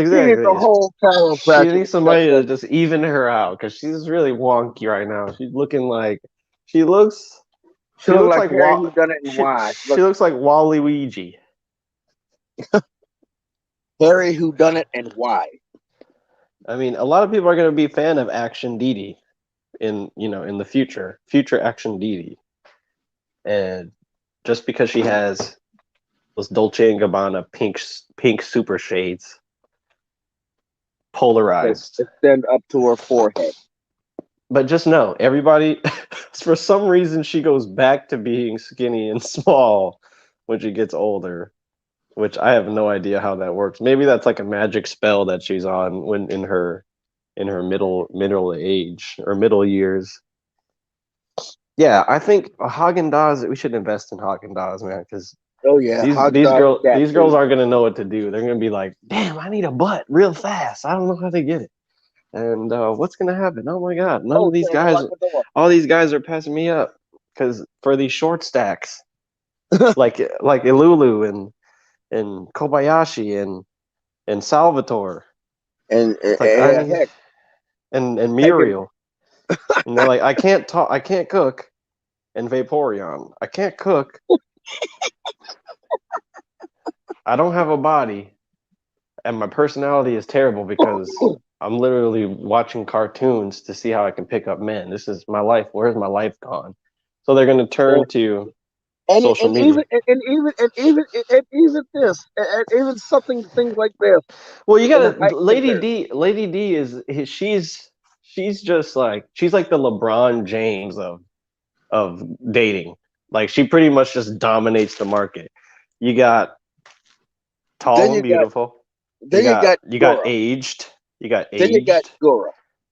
She needs a exactly, whole she chiropractor to needs check somebody her. to just even her out. Because she's really wonky right now. She's looking like she looks. She She look looks like like Harry who done it and why. she Look, looks like Wally Weegie. Harry who done it and why. I mean, a lot of people are going to be fan of Action Dee in the future Action Dee, and just because she has those Dolce and Gabbana pink super shades, That polarized. extend up to her forehead. But just know, everybody, for some reason, she goes back to being skinny and small when she gets older, which I have no idea how that works. Maybe that's like a magic spell that she's on when in her middle age or middle years. Yeah, I think Haagen Dazs. We should invest in Haagen Dazs, man, because Oh yeah, these Haagen these Dazs girls cat these girls food. aren't gonna know what to do. They're gonna be like, "Damn, I need a butt real fast. I don't know how to get it." And what's gonna happen? Oh my God, none of Oh, these trying to guys, lock the door. all these guys are passing me up because for these short stacks, like Ilulu and Kobayashi and Salvatore. And It's like I need heck, and heck, and Muriel, and they're like, I can't talk, I can't cook, and Vaporeon, I can't cook, I don't have a body, and my personality is terrible because I'm literally watching cartoons to see how I can pick up men. This is my life. Where's my life gone? So they're gonna turn to social and media. even this and even something things like this Well, you in gotta height comparison. Lady D she's just like she's like the LeBron James of dating. Like she pretty much just dominates the market. You got Then tall and you got beautiful. You then you got got you got Gura. aged. You got Then you got aged. Gura.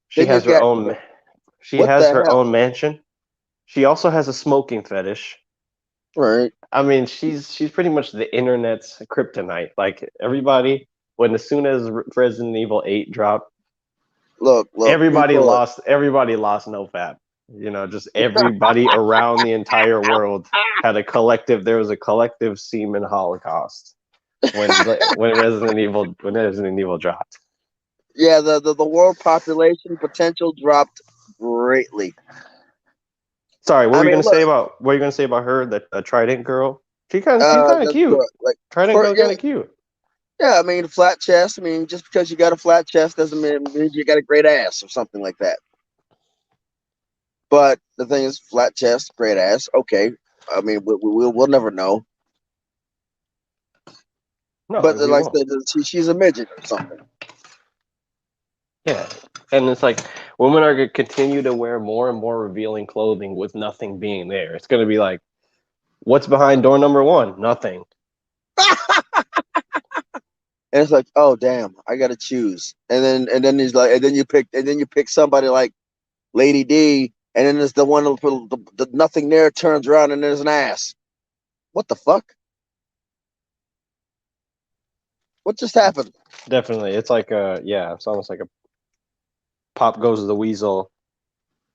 She Then you has her got own she what has the her hell? own mansion. She also has a smoking fetish. Right. I mean, she's pretty much the internet's kryptonite. Like everybody, when as soon as Resident Evil 8 dropped, Look, people. everybody lost no fap. Just everybody around the entire world had a collective. There was a collective semen holocaust when Resident Evil dropped. Yeah, the world population potential dropped greatly. Sorry, I mean, look, what were you gonna say about her, the Trident girl? She's kind of that's cute. good. Like, Trident for girl, kind of cute. yeah, I mean, flat chest. I mean, just because you got a flat chest doesn't mean you got a great ass or something like that. But the thing is, flat chest, great ass. Okay, I mean, we'll never know. No, But we like I won't. said, she's a midget or something. Yeah, and it's like women are gonna continue to wear more and more revealing clothing with nothing being there. It's gonna be like, what's behind door number one? Nothing. And it's like, oh damn, I gotta choose. And then he's like, and then you pick somebody like Lady D, and then there's the one the nothing there turns around and there's an ass. What the fuck? What just happened? Definitely, it's like yeah, it's almost like a Pop Goes the Weasel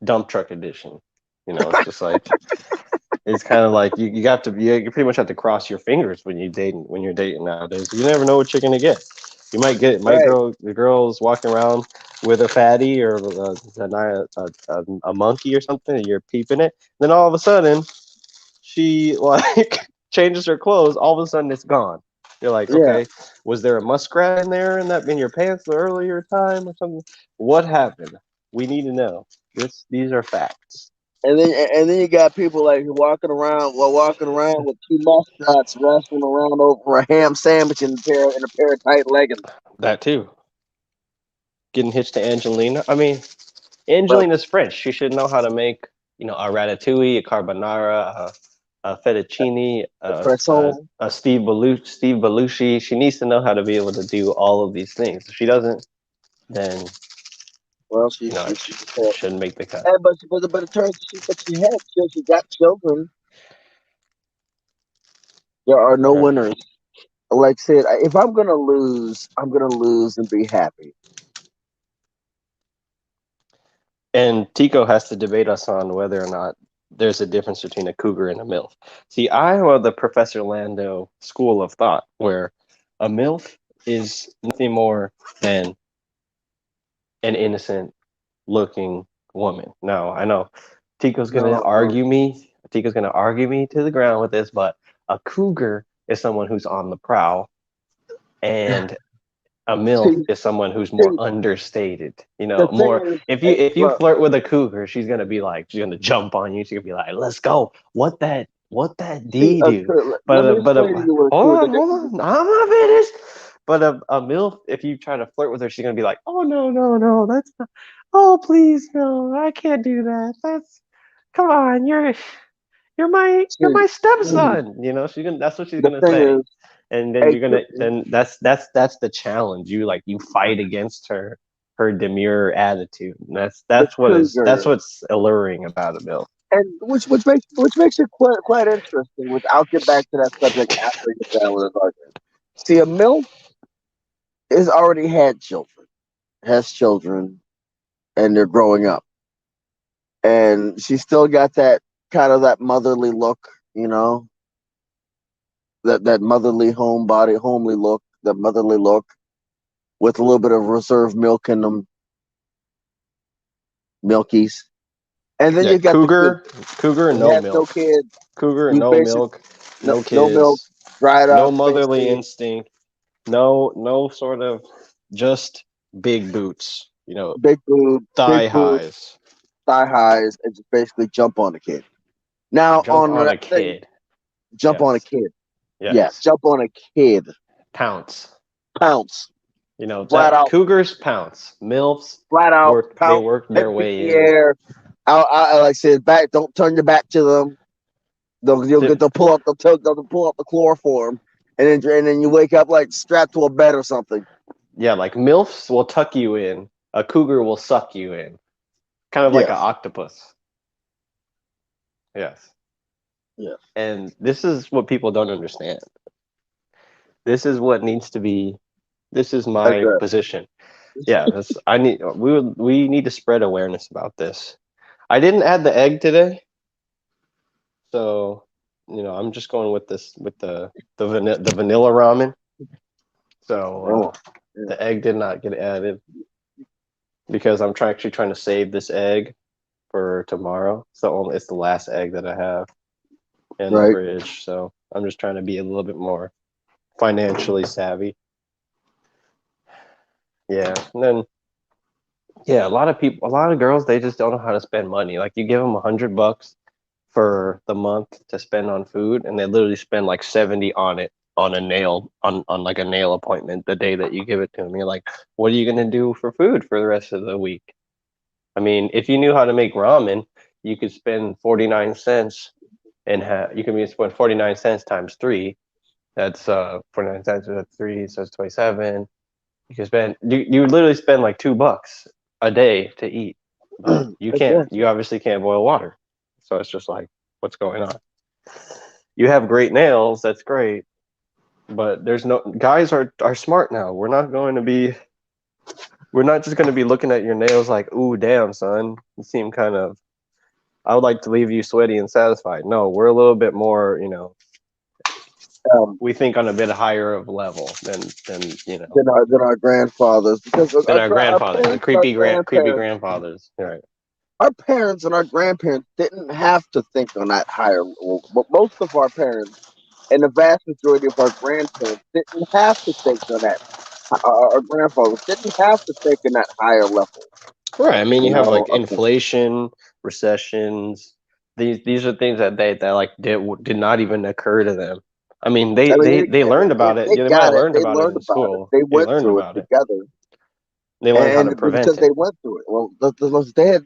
dump truck edition. It's just like it's kind of like you pretty much have to cross your fingers when you're dating nowadays. You never know what you're gonna get. You might get my Right. girl the girl's walking around with a fatty or a monkey or something, and you're peeping it. Then all of a sudden she like changes her clothes. All of a sudden it's gone. You're like, Yeah. okay, was there a muskrat in there in your pants the earlier time or something? What happened? We need to know. These are facts. And then you got people like walking around with two mascots wrestling around over a ham sandwich in a pair of tight leggings. That too. Getting hitched to Angelina. I mean, But Angelina's French. She should know how to make, a ratatouille, a carbonara, a fettuccine, the croissant, a Steve Belushi. She needs to know how to be able to do all of these things. If she doesn't, then Well, You know, she just had, shouldn't make the cut. and but it turns but she got children. There are no Right. winners. Like I said, if I'm gonna lose and be happy. And Tico has to debate us on whether or not there's a difference between a cougar and a MILF. See, I am of the Professor Lando school of thought where a MILF is nothing more than an innocent looking woman. Now, I know Tico's gonna No, argue me. Tico's gonna argue me to the ground with this, but a cougar is someone who's on the prowl, and a MILF see, is someone who's more see, understated. You the know, thing more is, if you look, flirt with a cougar, she's gonna jump on you. She's gonna be like, "Let's go." What that see, D do? let me But explain to you what a hold cougar. on, hold on. I'm not finished. But a MILF, if you try to flirt with her, she's gonna be like, "Oh no, no, no, that's not. Oh please, no, I can't do that. That's come on, you're See, my stepson." You know, she's gonna that's what she's the gonna thing say. is, And then a you're gonna then that's the challenge. You fight against her demure attitude. And the that's cougar, what's alluring about a bill. and which makes it quite interesting. Which I'll get back to that subject after I get down with the argument. See, a MILF is already had children, has children, and they're growing up, and she still got that kind of that motherly look, you know, that motherly homely look, that motherly look with a little bit of reserved milk in them, milkies. And then Yeah, you got the cougar cougar, who no has no milk. kids, Cougar, who's no basic milk, no, no no milk, kids, dried no up, motherly basically. instinct, no sort of just big boots. You know, Big thigh boob, highs. thigh highs, and just basically jump on the kid. Now Jump on on that a thing, kid. jump on a Yes, kid. Yeah, yes. jump on a kid. Pounce. Pounce. You know Flat that out, cougars pounce. Milfs flat out, they pounce, work head their kick in way the in. air. Like I said, back. Don't turn your back to them. They'll pull up the chloroform, and then you wake up like strapped to a bed or something. Yeah, like milfs will tuck you in. A cougar will suck you in. Kind of like an Yes, octopus. Yes. yes, And this is what people don't understand. This is what needs to be. This is my address. position. Yeah, this I need. We need to spread awareness about this. I didn't add the egg today, so I'm just going with this with the vanilla ramen. So Oh, yeah, the egg did not get added because actually trying to save this egg for tomorrow. So it's the last egg that I have in the right. fridge. So I'm just trying to be a little bit more financially savvy. Yeah. And then yeah, a lot of girls, they just don't know how to spend money. Like you give them $100 for the month to spend on food, and they literally spend like 70 on it on a nail on like a nail appointment the day that you give it to them. You're like, what are you gonna do for food for the rest of the week? I mean, if you knew how to make ramen, you could spend 49 cents and you can spend 49 cents times three. That's 49 cents that's three, so it's 27. You literally spend like $2 a day to eat, but you Exactly. obviously can't boil water. So it's just like, what's going on? You have great nails, that's great, but there's no guys are smart now. We're not just gonna be looking at your nails like, ooh, damn, son, you seem kind of. I would like to leave you sweaty and satisfied. No, we're a little bit more, Um, we think on a bit higher of level than than our grandfathers, because than our our grandfathers, the parents and our creepy grandparents, grandfathers. Right. our parents and our grandparents didn't have to think on that higher. But most of our parents and the vast majority of our grandparents didn't have to think on that. Our grandfathers didn't have to think in that higher level. Right. I mean, You you have know, like inflation, recessions. These are things that they that like did not even occur to them. I mean, I mean, they learned about it. they Yeah, they might have got it. learned They about it learned in about it. school. They They went learned through it about it. together, They learned how to prevent because it. they went through it. Well, they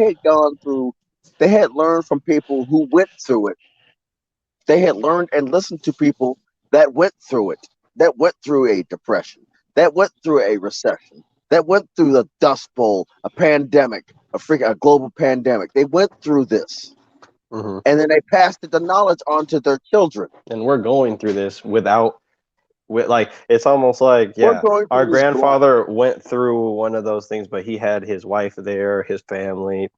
had gone through. They had learned from people who went through it. They had learned and listened to people that went through it, that went through a depression, that went through a recession, that went through the Dust Bowl, a pandemic, a global pandemic. They went through this, Hmm. and then they passed the knowledge on to their children. And we're going through this without, with like, it's almost like, We're yeah, going our through this blind. grandfather went through one of those things, but he had his wife there, his family.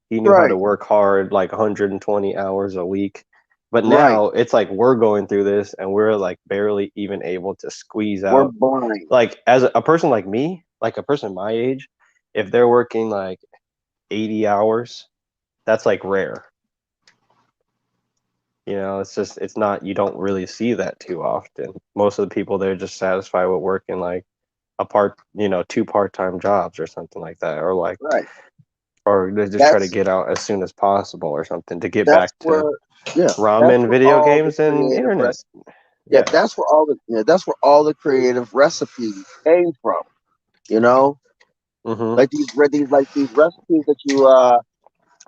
He knew how to Right, work hard, like 120 hours a week. But right. now it's like we're going through this and we're like barely even able to squeeze We're out. blind. Like, as a person like me, like a person my age, if they're working like 80 hours, that's like rare. It's just, it's not, you don't really see that too often. Most of the people, they're just satisfied with working like two part-time jobs or something like that, or like, Right. or they just try to That's get out as soon as possible or something to get that's back to where yeah. That's ramen, where video all the games, and creative internet. yeah. Yeah. That's where all the creative recipes came from. You know, Hmm. like these recipes that you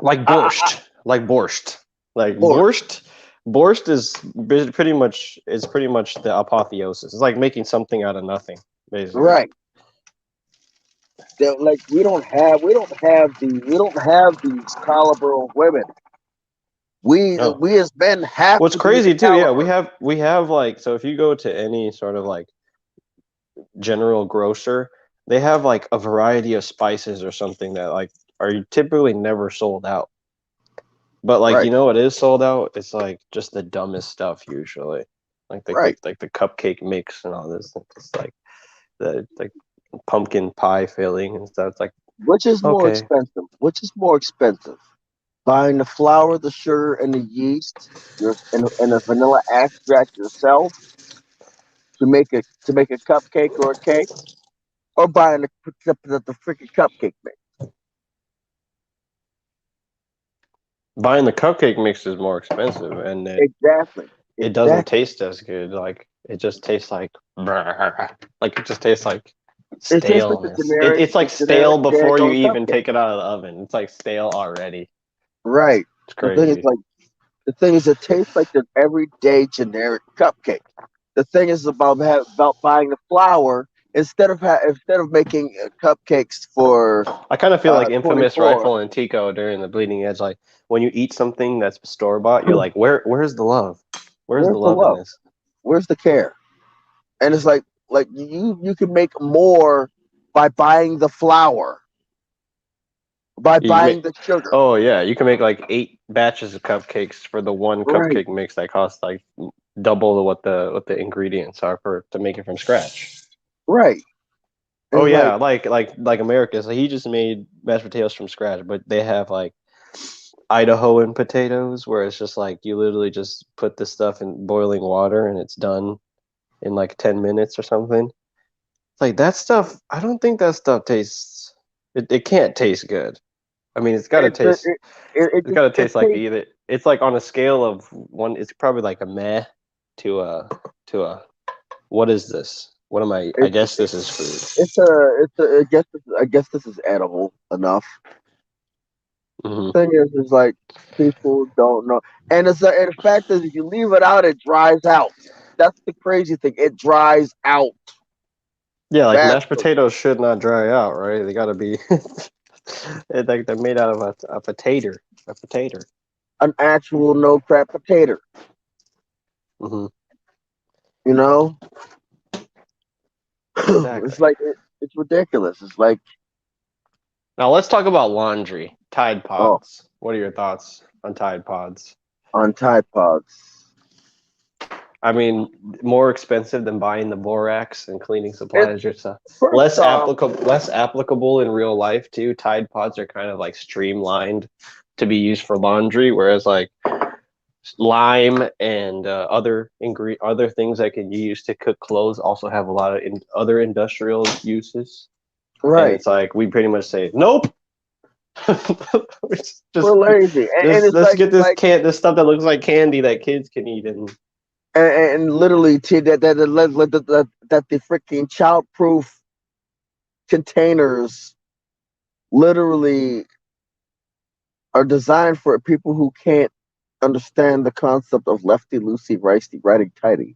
Like I borscht, like borscht, like Lord, borscht is pretty much the apotheosis. It's like making something out of nothing, basically. right. That like we don't have these caliber of women. Oh, We as men have what's to be the crazy too? Yeah, we caliber. have we have like, so if you go to any sort of like general grocer, they have like a variety of spices or something that like are typically never sold out. But like, Right, what is sold out? It's like just the dumbest stuff usually. right. Like the cupcake mix and all this. It's like the like pumpkin pie filling and stuff. It's like, Which is more okay. expensive? Which is more expensive? Buying the flour, the sugar, and the yeast, and a vanilla extract yourself to make a cupcake or a cake, or buying the freaking cupcake mix. Buying the cupcake mix is more expensive, and Exactly, it doesn't exactly. taste as good. Like, it just tastes like like, it just tastes like It tastes like staleness. It's the like stale generic before you daggone even cupcake. take it out of the oven. It's like stale already. Right. It's The thing is crazy. like the thing is it tastes like an everyday generic cupcake. The thing is about buying the flour instead of making cupcakes for I kind of feel like Infamous 24. Rifle and Tico during the Bleeding Edge. Like, when you eat something that's store bought, you're like, where's the love? Where's the Where's the love in love? this? Where's the care? And it's like you can make more by buying the flour, by You make, buying the sugar. oh yeah, you can make like 8 batches of cupcakes for the one Right, cupcake mix that costs like double what the ingredients are for to make it from scratch. right. Oh It's yeah, like like America. So he just made mashed potatoes from scratch, but they have like Idahoan potatoes where it's just like you literally just put the stuff in boiling water and it's done in like 10 minutes or something. Like, that stuff, I don't think that stuff tastes. It can't taste good. I mean, it's a, it's got to it taste like tastes either. It's like on a scale of one. It's probably like a meh to a. What is this? What am I? I it's guess this is food. I guess this is edible enough. Hmm. Thing is like people don't know, and the fact is if you leave it out, it dries out. That's the crazy thing. It dries out. Yeah, like That's mashed potatoes should not dry out, right? They got to be. Like, they're made out of a potato, a potato. an actual no crap potato. Hmm. You know, Exactly. it's ridiculous. It's like Now let's talk about laundry. Tide oh, Pods. What are your thoughts on Tide Pods? on Tide Pods. I mean, more expensive than buying the borax and cleaning It's supplies yourself. first off, Less applicable in real life too. Tide Pods are kind of like streamlined to be used for laundry, whereas like lime and other things that can use to cook clothes also have a lot of other industrial uses. And right. it's like we pretty much say nope. We're just lazy, and just it's let's like get this stuff that looks like candy that kids can eat. And and literally that the freaking childproof containers literally are designed for people who can't understand the concept of lefty loosey, righty tighty.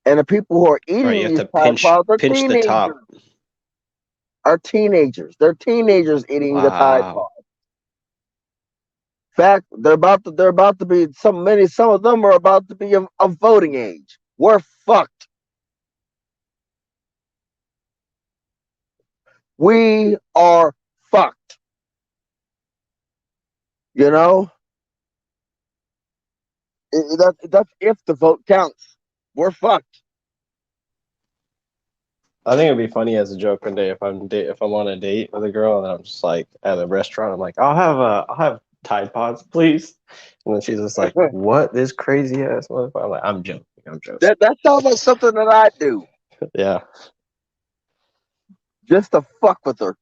And the people who are right, you eating have these to Tide pinch Pods are pinch the top. teenagers. are teenagers. They're teenagers eating the Tide Pod. Wow. In fact, they're about to be some of them are about to be of voting age. We're fucked. We are fucked. You know, that's if the vote counts. We're fucked. I think it'd be funny as a joke one day if I'm on a date with a girl and I'm just like at a restaurant. I'm like, I'll have Tide Pods, please. And then she's just like, what? This crazy ass motherfucker. I'm like, I'm joking. I'm joking. That sounds like something that I do Yeah. just to fuck with her.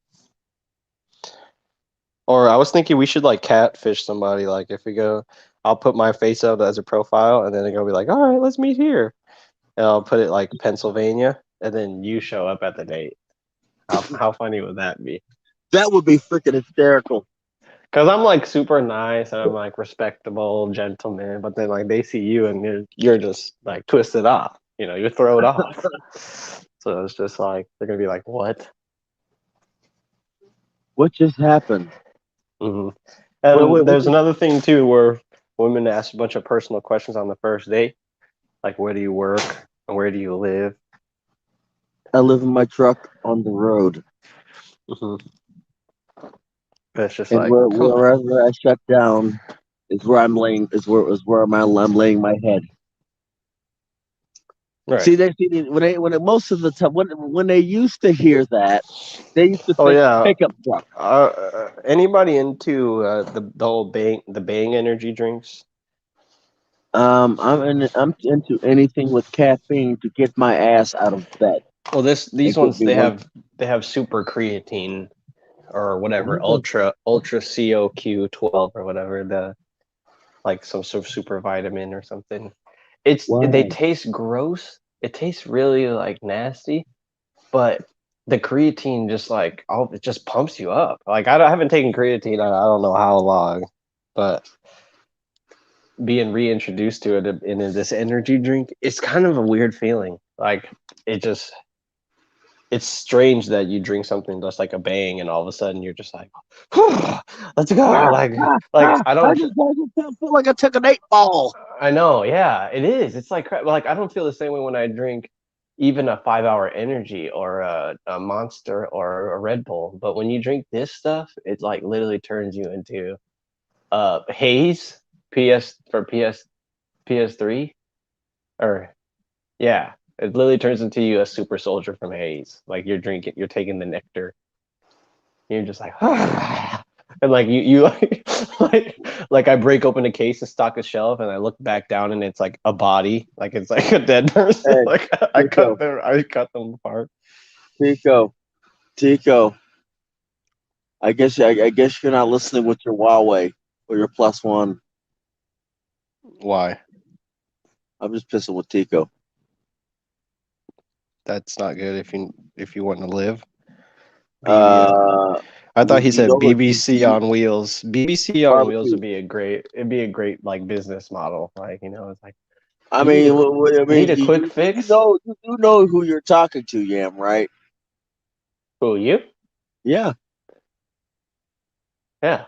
Or I was thinking we should like catfish somebody. Like if we go, I'll put my face up as a profile, and then they're gonna be like, all right, let's meet here. And I'll put it like Pennsylvania, and then you show up at the date. How funny would that be? That would be freaking hysterical. Because I'm like super nice and I'm like respectable gentleman, but then like they see you and you're just like twisted off. You know, you're thrown off. So it's just like they're gonna be like, what? What just happened? hmm Wait, And what there's just, another thing too where women ask a bunch of personal questions on the first date, like where do you work and where do you live? I live in my truck on the road, hmm It's just and like, wherever I shut down is where I'm laying. Is where I'm laying my head. right. See, when they most of the time when they used to hear that, they used to Oh think yeah. pickup truck. Anybody into the whole bang energy drinks? I'm into anything with caffeine to get my ass out of bed Well, these and get ones me one. they have super creatine or whatever Why? ultra COQ 12 or whatever the like some sort of super vitamin or something. They Why? taste gross. It tastes really like nasty, but the creatine just like it just pumps you up. Like I haven't taken creatine I don't know how long, but being reintroduced to it in this energy drink, it's kind of a weird feeling. Like it just it's strange that you drink something that's like a bang and all of a sudden you're just like let's go I don't I just feel like I took an 8 ball. I know, yeah, it is. It's like crap. Like I don't feel the same way when I drink even a 5 hour energy or a monster or a Red Bull, but when you drink this stuff it like literally turns you into haze ps3 or yeah, it literally turns into you a super soldier from haze. Like you're taking the nectar. You're just like, and like you like I break open a case and stock a shelf, and I look back down, and it's like a body, like it's like a dead person. Hey, Like Tico, I cut them apart. Tico, Tico. I guess you're not listening with your Huawei or your plus one. Why? I'm just pissing with Tico. That's not good if you want to live. BB. Uh, I thought he you said know what? BBC on wheels. BBC on wheels Barbecue. would be a great like business model. Like it's like I you need mean, a I you need mean, a quick fix. you know who you're talking to, Yam, right? Who you? Yeah. Yeah.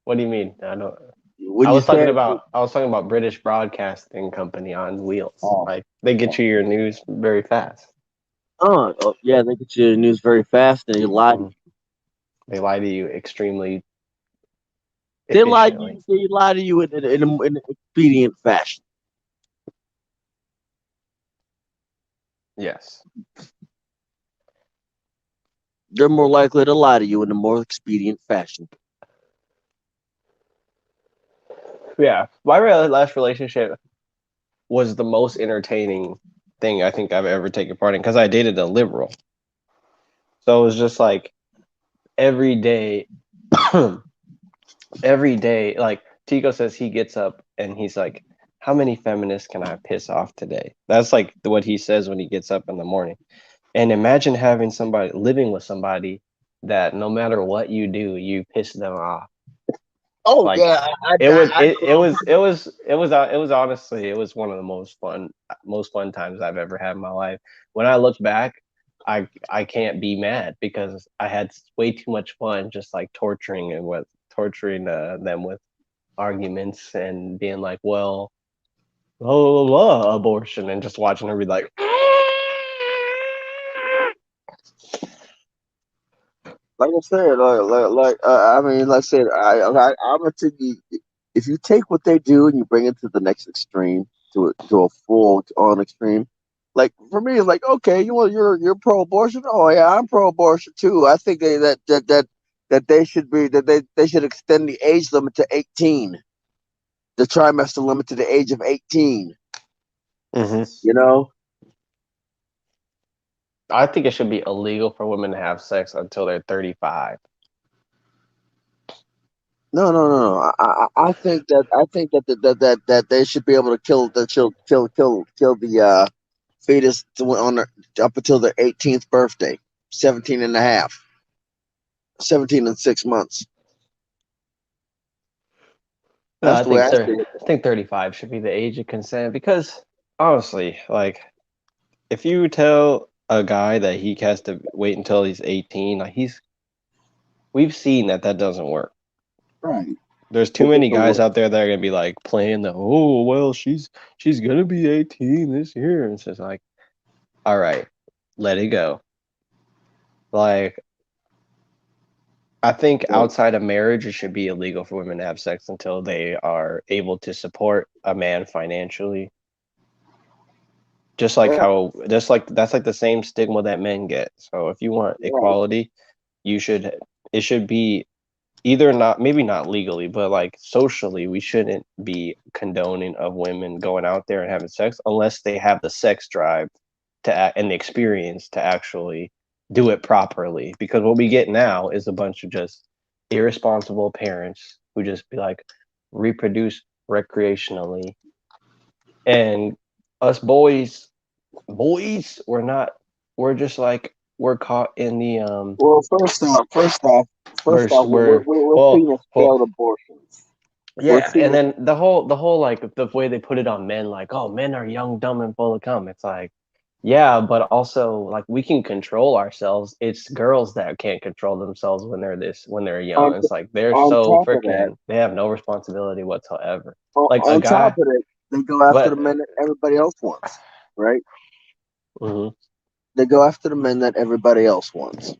What do you mean? I don't. When you say, I was talking about British Broadcasting Company on wheels. oh, Like they get you your news very fast. yeah, they get you the news very fast and they lie. Mhm. They lie to you extremely They lie to efficiently. you. They lie to you in an expedient fashion. Yes. They're more likely to lie to you in a more expedient fashion. Yeah. My last relationship was the most entertaining thing I think I've ever taken part in because I dated a liberal. So it was just like every day, every day. Like Tico says, he gets up and he's like, "How many feminists can I piss off today?" That's like what he says when he gets up in the morning. And imagine having somebody living with somebody that no matter what you do, you piss them off. Oh Like yeah, I know. it was honestly it was one of the most fun times I've ever had in my life. When I look back, I can't be mad because I had way too much fun just like torturing them with arguments and being like, well, blah, blah, blah, abortion, and just watching her be like, Like I said, I mean, like I said, I'm gonna tell you, if you take what they do and you bring it to the next extreme, to a full on extreme, like for me, it's like okay, you're pro-abortion. Oh yeah, I'm pro-abortion too. I think that they should be they should extend the age limit to 18, the trimester limit to the age of 18. mm-hmm. You know, I think it should be illegal for women to have sex until they're 35. no. I think that they should be able to kill the kill the fetus on their, up until their 18th birthday, 17 and a half, 17 and 6 months. That's I the way think I see it. I think 35 should be the age of consent because honestly, like if you tell a guy that he has to wait until he's 18, like we've seen that that doesn't work. Right. There's too It many doesn't guys work. out there that are gonna be like playing the oh well she's gonna be 18 this year, and it's just like all right, let it go. Like I think Right. outside of marriage, it should be illegal for women to have sex until they are able to support a man financially. Yeah. Just like that's like the same stigma that men get. So if you want Right. equality, you should it should be either not maybe not legally, but like socially, we shouldn't be condoning of women going out there and having sex unless they have the sex drive and the experience to actually do it properly. Because what we get now is a bunch of just irresponsible parents who just be like reproduce recreationally, and us boys we're just like we're caught in the Well, first off, we're we're seeing well scaled abortions. We're yeah, and seeing then the whole like the way they put it on men, like, oh, men are young, dumb, and full of cum. It's like, yeah, but also like we can control ourselves. It's girls that can't control themselves when they're young. on It's like they're on so top of that. freaking they have no responsibility whatsoever. Like a On top guy, of it, they go after the but men that everybody else wants. Right. mhm. They go after the men that everybody else wants.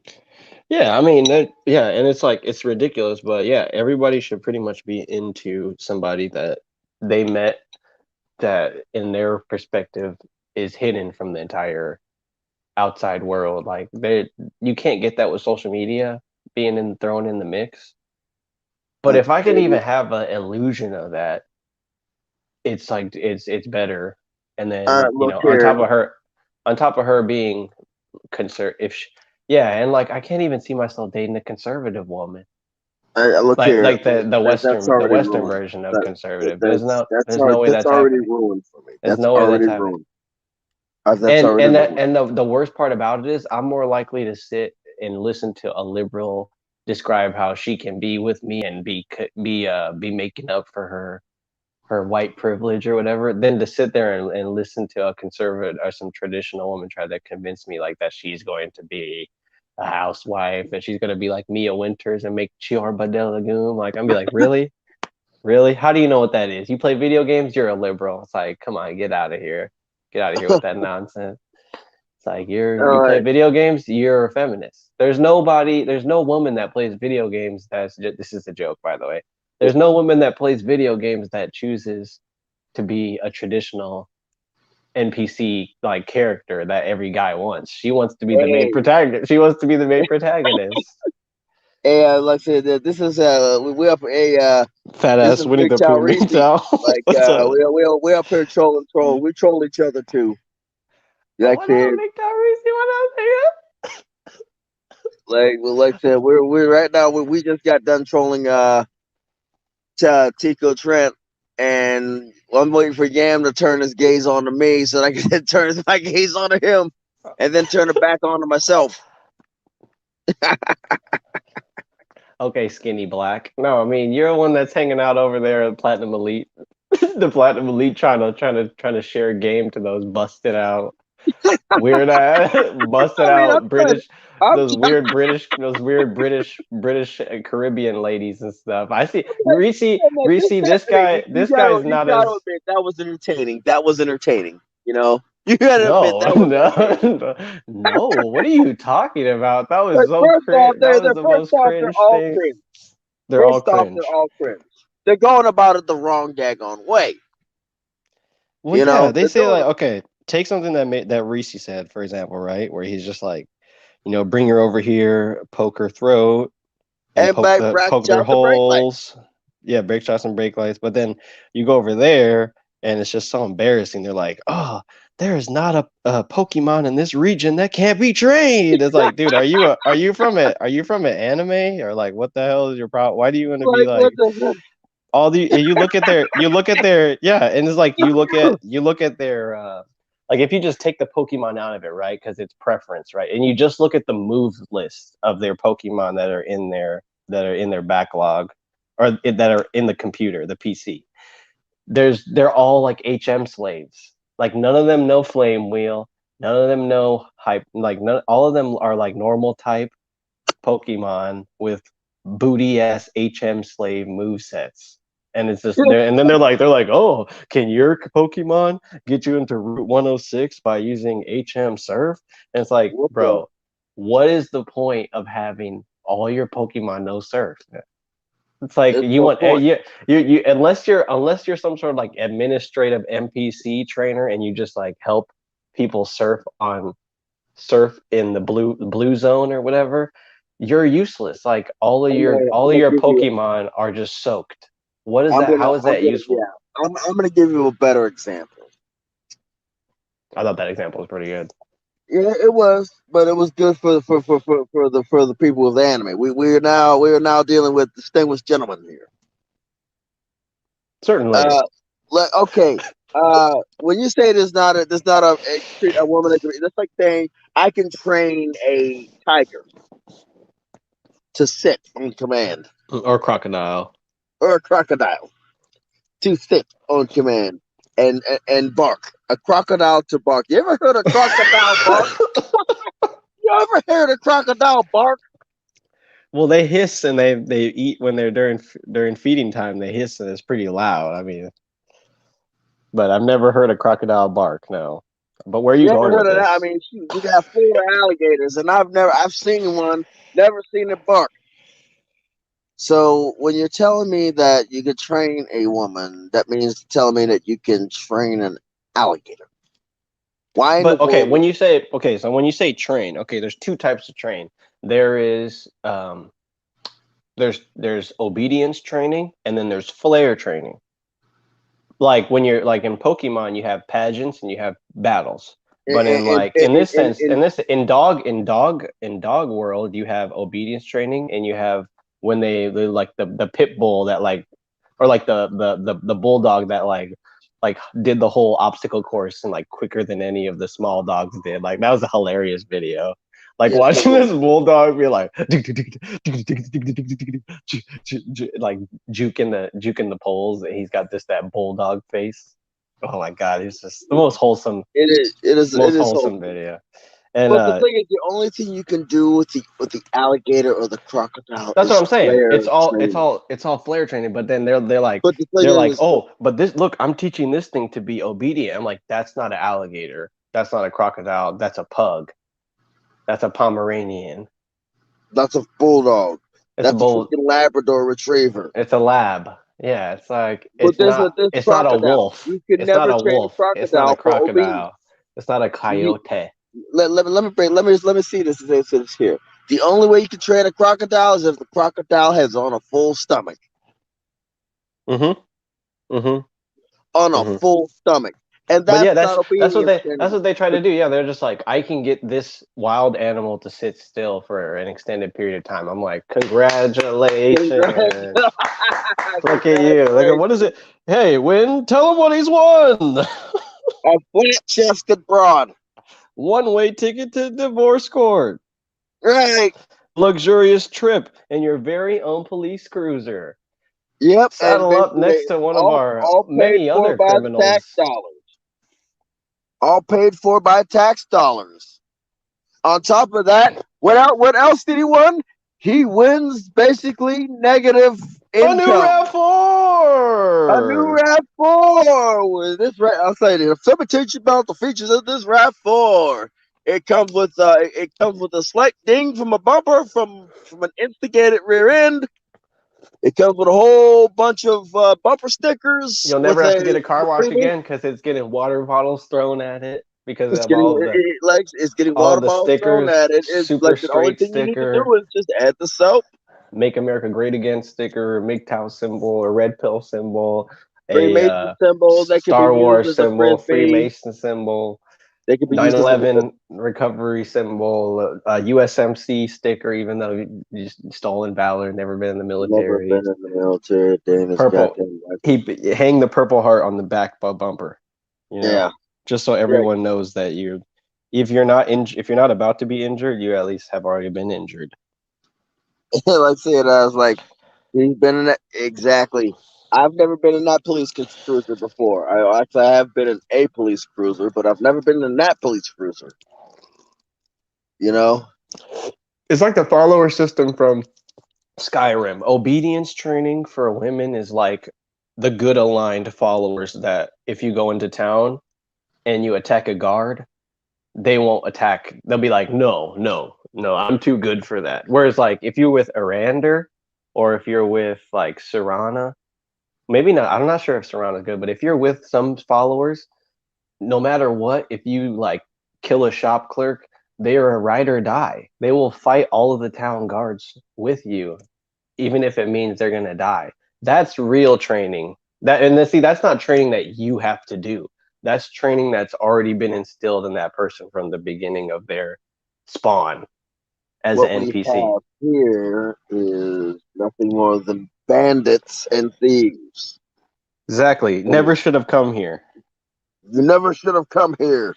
Yeah, I mean, yeah, and it's like it's ridiculous, but yeah, everybody should pretty much be into somebody that they met that in their perspective is hidden from the entire outside world. Like they you can't get that with social media being thrown in the mix. But if I could even have an illusion of that, it's like it's better. And then, Look here. on top of her being if she, yeah, and like I can't even see myself dating a conservative woman. Look here. Like the That's the already Western ruined. version of conservative. That's There's no way that's that's already happening. ruined for me. There's That's no way that's already happening. ruined. That's already ruined. And the worst part about it is I'm more likely to sit and listen to a liberal describe how she can be with me and be making up for her white privilege or whatever than to sit there and listen to a conservative or some traditional woman try to convince me like that she's going to be a housewife and she's going to be like Mia Winters and make Chiorba de Lagoon. Like I'm be like, really? Really? How do you know what that is? You play video games, you're a liberal. It's like, come on, get out of here. Get out of here with that nonsense. It's like All you play right. video games, you're a feminist. There's no woman that plays video games this is a joke, by the way. There's no woman that plays video games that chooses to be a traditional NPC like character that every guy wants. She wants to be the main Hey, protagonist. She wants to be the main protagonist. hey, like I said, this is we up Fat this ass is Winnie Big the Pooh Tower Easy. Retail. Like What's up? we up here trolling troll. We troll each other too. Like I What up, said, Victorious? What up, like I said, we're right now we just got done trolling Tico Trent, and I'm waiting for Yam to turn his gaze on to me so that I can turn my gaze on to him, and then turn it back on to myself. Okay, skinny black. No, I mean you're the one that's hanging out over there at Platinum Elite. The Platinum Elite trying to share game to those busted out. Weird ass busted I mean, out British, I'm those weird British Caribbean ladies and stuff. I see Reese. Reese, hey, this guy's you not gotta as admit that was entertaining. That was entertaining. You know, you gotta admit no, that was entertaining. no. What are you talking about? That was But so first off, cringe. That was the most they're cringe all thing. cringe. They're all First off, they're cringe. all cringe. They're going about it the wrong daggone way. Well, You yeah, know, they they're say doing like, okay, take something that Reese said, for example, right, where he's just like, bring her over here, poke her throat, and and by Brack poke their shot the brake light. holes. Yeah, brake shots and brake lights. But then you go over there, and it's just so embarrassing. They're like, oh, there is not a Pokemon in this region that can't be trained. It's like, dude, are you from an anime, or like what the hell is your problem? Why do you want to be Like what like the all the you look at their yeah, and it's like you look at their like if you just take the Pokemon out of it, right? Because it's preference, right? And you just look at the move list of their Pokemon that are in their backlog that are in the computer, the PC. They're all like HM slaves. Like none of them know Flame Wheel, none of them know hype. Like none, all of them are like normal type Pokemon with booty ass HM slave move sets. And it's just there, and then they're like, oh, can your Pokemon get you into Route 106 by using HM Surf? And it's like, what the bro, what is the point of having all your Pokemon no Surf? It's like it's you no want point. you unless you're some sort of like administrative NPC trainer and you just like help people surf in the blue zone or whatever, you're useless. Like all of I'm gonna your give you Pokemon are just soaked. What is I'm that? gonna How is I'm that gonna useful? I'm gonna give you a better example. I thought that example was pretty good. Yeah, it was, but it was good for the people of the anime. We are now dealing with distinguished gentlemen here. Certainly. Uh, okay. When you say there's not a woman that can, that's like saying I can train a tiger to sit on command, Or crocodile. or a crocodile to sit on command and bark. A crocodile to bark. You ever heard a crocodile bark? You ever heard a crocodile bark? Well, they hiss and they eat when they're during feeding time. They hiss and it's pretty loud. I mean, but I've never heard a crocodile bark. No. But where are you You ever going heard with of that? I this? mean, shoot, you got Florida alligators, and I've seen one, never seen it bark. So when you're telling me that you could train a woman, that means telling me that you can train an alligator. Why in the But okay, world? so when you say train, okay, there's two types of train. There is there's obedience training and then there's flare training. Like when you're like in Pokemon, you have pageants and you have battles. But in like in this sense, in dog world, you have obedience training and you have when they like the pit bull that like or like the bulldog that like did the whole obstacle course and like quicker than any of the small dogs did. Like that was a hilarious video. Like Yes, it watching was. this bulldog be like like juking the poles. And he's got this that bulldog face. Oh my god, he's just the It most is wholesome wholesome. video. And But the thing is, the only thing you can do with the alligator or the crocodile that's what is I'm saying. flare training. It's all flare training. But then But the thing they're like, is, oh, but this look, I'm teaching this thing to be obedient. I'm like, that's not an alligator. That's not a crocodile. That's a pug. That's a Pomeranian. that's a bulldog. It's a That's a bull. freaking Labrador Retriever. It's a lab. Yeah, it's like But this it's not a crocodile. wolf. You can It's not never a train a wolf. It's not a crocodile for obedience. crocodile. It's not a You, coyote. let me see this here. The only way you can train a crocodile is if the crocodile has on a full stomach. Mm-hmm. Mm-hmm. On a Mm-hmm. full stomach. And But yeah, that's not obedience that's training. what they try to do. Yeah, they're just like, I can get this wild animal to sit still for an extended period of time. I'm like, Congrats. congratulations. Look at you. Look at what is Congratulations. it? Hey, win, tell him what he's won. A flat chested broad. One way ticket to divorce court. Right. Luxurious trip in your very own police cruiser. Yep. And Saddle up basically next to one of all our all paid many for other by the tax criminals. dollars. all paid for by tax dollars. On top of that, what else did he win? He wins basically negative A new income. A new RAV4. RAV4 with this. I'll say this. Let me teach you about the features of this RAV4. It comes with a slight ding from a bumper from an instigated rear end. It comes with a whole bunch of bumper stickers You'll with never have to get a a car wash pre-made. again because it's getting water bottles thrown at it because It's of getting it's getting all water of the bottles thrown stickers. at it. It's Super like the only straight thing you need to sticker, do is just add the soap, Make America Great Again sticker, MGTOW symbol, a red pill symbol, a Freemason symbol that could be Star used Wars as a symbol, frisbee. Freemason symbol, They could be nine used as a eleven recovery symbol, USMC sticker, even though you stolen valor, never been in the never military. been in the military. Damn, it's Purple. goddamn right. Hang the purple heart on the back bumper, Yeah, just so yeah. everyone knows that if you're not about to be injured, you at least have already been injured. Like I said, I was like, he's been in that exactly. I've never been in that police cruiser before. I have been in a police cruiser, but I've never been in that police cruiser. You know, It's like the follower system from Skyrim. Obedience training for women is like the good aligned followers that if you go into town and you attack a guard, they won't attack. They'll be like, no, no, no, I'm too good for that. Whereas like if you're with Arander or if you're with like Serana, maybe not. I'm not sure if Serana's good, but if you're with some followers, no matter what, if you like kill a shop clerk, they are a ride or die. They will fight all of the town guards with you even if it means they're gonna die. That's real training. See, that's not training that you have to do. That's training that's already been instilled in that person from the beginning of their spawn as what an we NPC. have here is nothing more than bandits and thieves. Exactly. And Never should have come here. you never should have come here.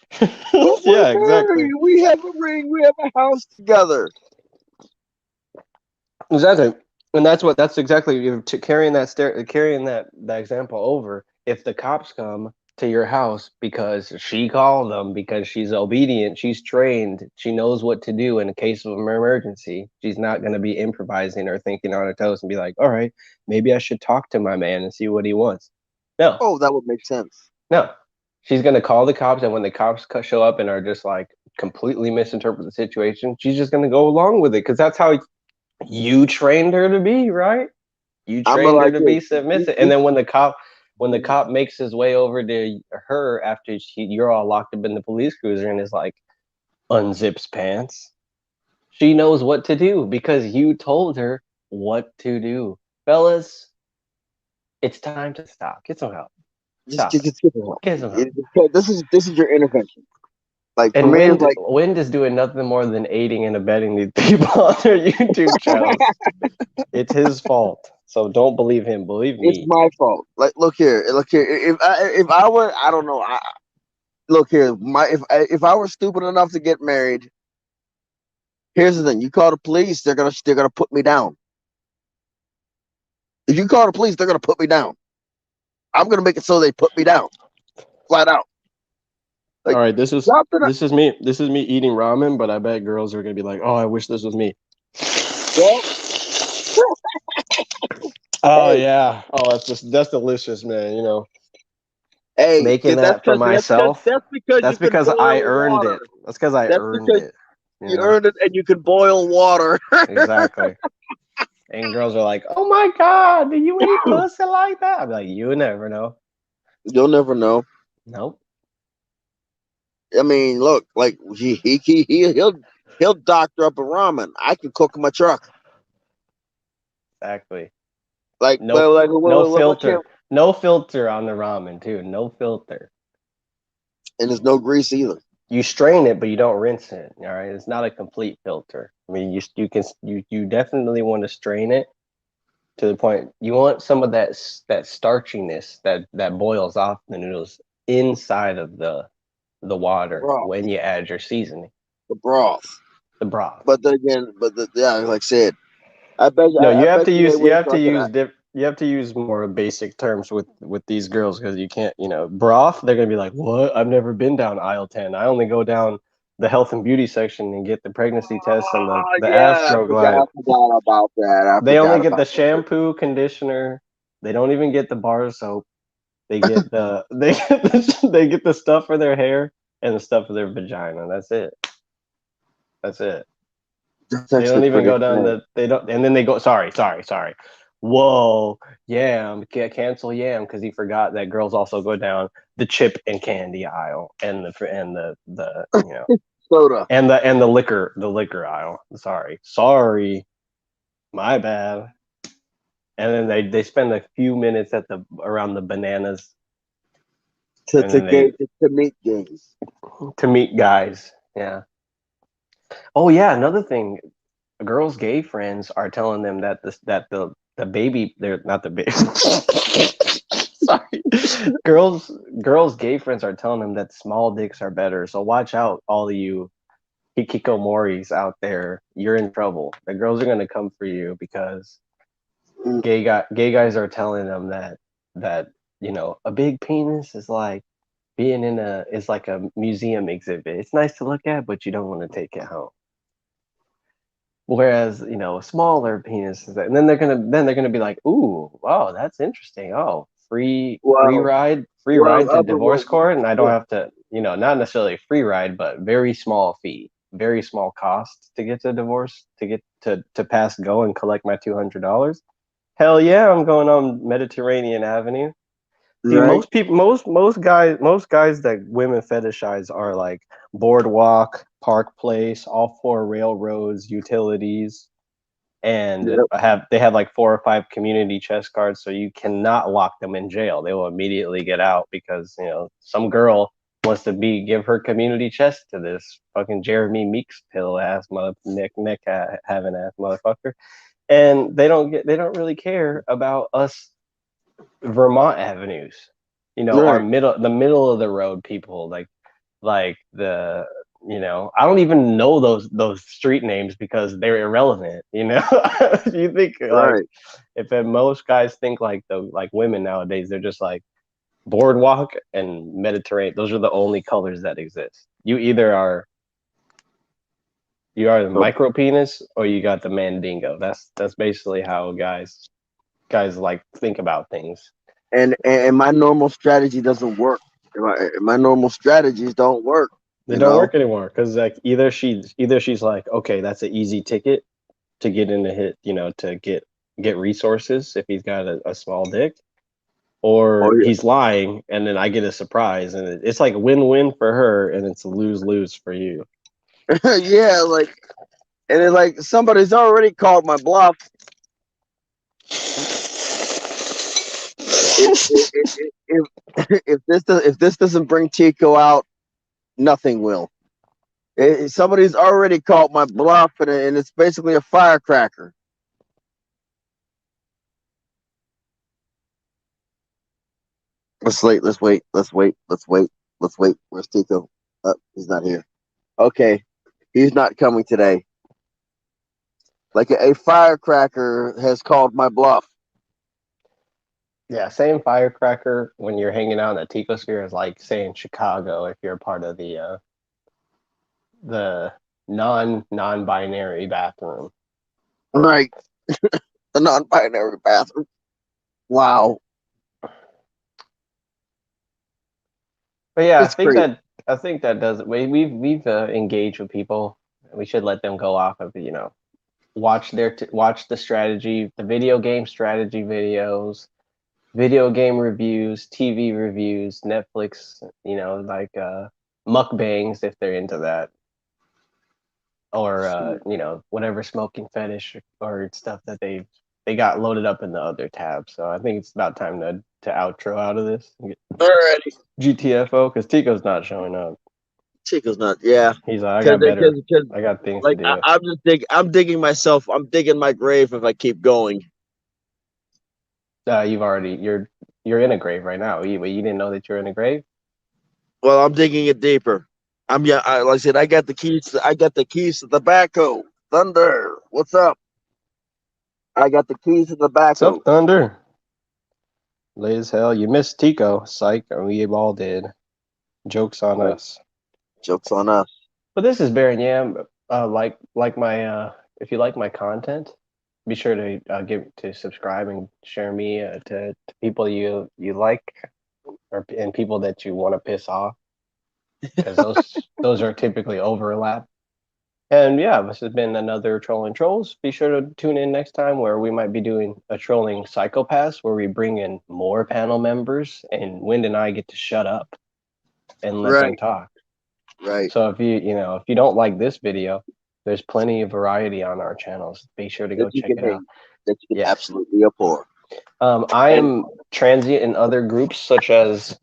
But we're Yeah, exactly. married. We have a ring. We have a house together. Exactly. And that's exactly carrying that example over. If the cops come to your house because she called them because she's obedient, she's trained, she knows what to do in a case of an emergency. She's not going to be improvising or thinking on her toes and be like, "All right, maybe I should talk to my man and see what he wants." No, Oh, that would make sense. no. She's going to call the cops, and when the cops show up and are just like completely misinterpret the situation, she's just going to go along with it because that's how you trained her to be, right? You I'm gonna trained her like to be submissive. And then when the cop makes his way over to her after you're all locked up in the police cruiser and is like unzips pants, she knows what to do because you told her what to do. Fellas, it's time to stop. Get some help. Stop it. just get it. Get some help. This is your intervention. Like for And me, it's like Wind is doing nothing more than aiding and abetting these people on their YouTube channels. It's his fault. So don't believe him. Believe it's me. my fault. Like look here. If I were, I don't know. Look here. If I were stupid enough to get married, here's the thing: you call the police, they're gonna put me down. If you call the police, they're gonna put me down. I'm gonna make it so they put me down, flat out. All Like right, something. this is me. This is me eating ramen, but I bet girls are gonna be like, "Oh, I wish this was me." Well, Oh hey, yeah. Oh, that's delicious, man. hey, Making that's that for because myself. that's because you That's can because I boil earned water. it. That's because I That's earned because it. You you know earned it and you can boil water. exactly. And girls are like, "Oh my god, do you eat pussy like that?" I'm like, "You never know." You'll never know. Nope. I mean, look, like he'll doctor up a ramen. I can cook him a truck. Exactly. Like, No, well, like no what can filter. No filter on the ramen too. No filter. and there's no grease either. You strain it, but you don't rinse it. All right, it's not a complete filter. I mean, you definitely want to strain it to the point you want some of that starchiness that boils off the noodles inside of the water Broth, when you add your seasoning, the broth. the broth. But then again, yeah, like I said, No, I bet you they you wouldn't have to talk to use that. you have to use more basic terms with these girls because you can't, broth. They're gonna be like, "What? I've never been down aisle 10. I only go down the health and beauty section and get the pregnancy test and Oh the yeah, Astro Glide. I forgot about that. I They only forgot get the about that. shampoo, conditioner. They don't even get the bar soap. They get the they get the stuff for their hair and the stuff for their vagina. That's it. That's it. That's They don't actually even pretty go down funny. the they don't and then they go sorry. Whoa, Yam, cancel Yam because he forgot that girls also go down the chip and candy aisle and the Soda. and the liquor aisle. Sorry, my bad. And then they spend a few minutes at the around the bananas, to and to then they gauge to meet gays. to meet guys. Yeah. Oh yeah, another thing. Girls' gay friends are telling them that the baby they're not the baby. Sorry, girls' gay friends are telling them that small dicks are better. So watch out, all of you hikikomoris out there. You're in trouble. The girls are gonna come for you because Mm, gay guys are telling them that a big penis is like being in a is like a museum exhibit. It's nice to look at, but you don't want to take it home. Whereas, smaller penises, and then they're gonna be like, "Ooh, wow, that's interesting. Oh, Well, free well, ride to well, divorce court, and I don't well, have to, not necessarily a free ride, but very small fee, very small cost to get to divorce, to get to pass go and collect my $200. Hell yeah, I'm going on Mediterranean Avenue. See, right? most guys that women fetishize are like boardwalk, Park Place, all four railroads, utilities, and Yep. they have like 4 or 5 community chest cards, so you cannot lock them in jail. They will immediately get out because some girl wants to give her community chest to this fucking Jeremy Meeks pill ass mother neck having ass motherfucker, and they don't really care about us Vermont avenues. Our Right. the middle of the road people like I don't even know those street names because they're irrelevant. You think like Right. if at most guys think like women nowadays, they're just like boardwalk and Mediterranean. Those are the only colors that exist. You are the So, micro penis or you got the mandingo. That's basically how guys like think about things. and my normal strategy doesn't work. My normal strategies don't work. They You don't know. work anymore because like either she's like, okay, that's an easy ticket to get into hit, to get resources if he's got a small dick, Or or he's lying and then I get a surprise and it's like win-win for her and it's a lose-lose for you. yeah, like, and then like somebody's already called my bluff. If if this doesn't bring Tico out, nothing will. Somebody's already called my bluff, and it's basically a firecracker. Let's wait. Let's wait. Let's wait. Let's wait. Let's wait. Where's Tico? He's not here. Okay, he's not coming today. Like a firecracker has called my bluff. Yeah, saying firecracker when you're hanging out in the Ticosphere is like saying Chicago if you're part of the non-binary bathroom. Right, the non-binary bathroom. Wow, But yeah, it's crazy. I think that does it. We've engaged with people. We should let them go off of watch the strategy, the video game strategy videos, video game reviews, TV reviews, Netflix, like mukbangs if they're into that, or whatever smoking fetish or stuff that they got loaded up in the other tab. So I think it's about time to outro out of this and get Alrighty, GTFO because Tico's not showing up. Chico's not. Yeah, He's like, because I got things to like do. I'm just I'm digging myself. I'm digging my grave if I keep going. You're in a grave right now. You didn't know that you're in a grave? Well, I'm digging it deeper. Like I said, I got the keys. I got the keys to the backhoe. Thunder, what's up? I got the keys to the What's backhoe. up, Thunder? Late as hell. You missed Tico, psych, and we all did. Jokes on Right. us. Jokes on us. But this is Baron Yam. Like my if you like my content, be sure to give to subscribe and share me to people you like or and people that you want to piss off because those are typically overlap. And yeah, this has been another Trolling Trolls. Be sure to tune in next time where we might be doing a Trolling Psychopaths where we bring in more panel members and Wind and I get to shut up and let them Right. talk. Right. So if you don't like this video, there's plenty of variety on our channels. Be sure to That go you check can it out. hate. That you can Yes. absolutely abhor. I And am transient in other groups such as,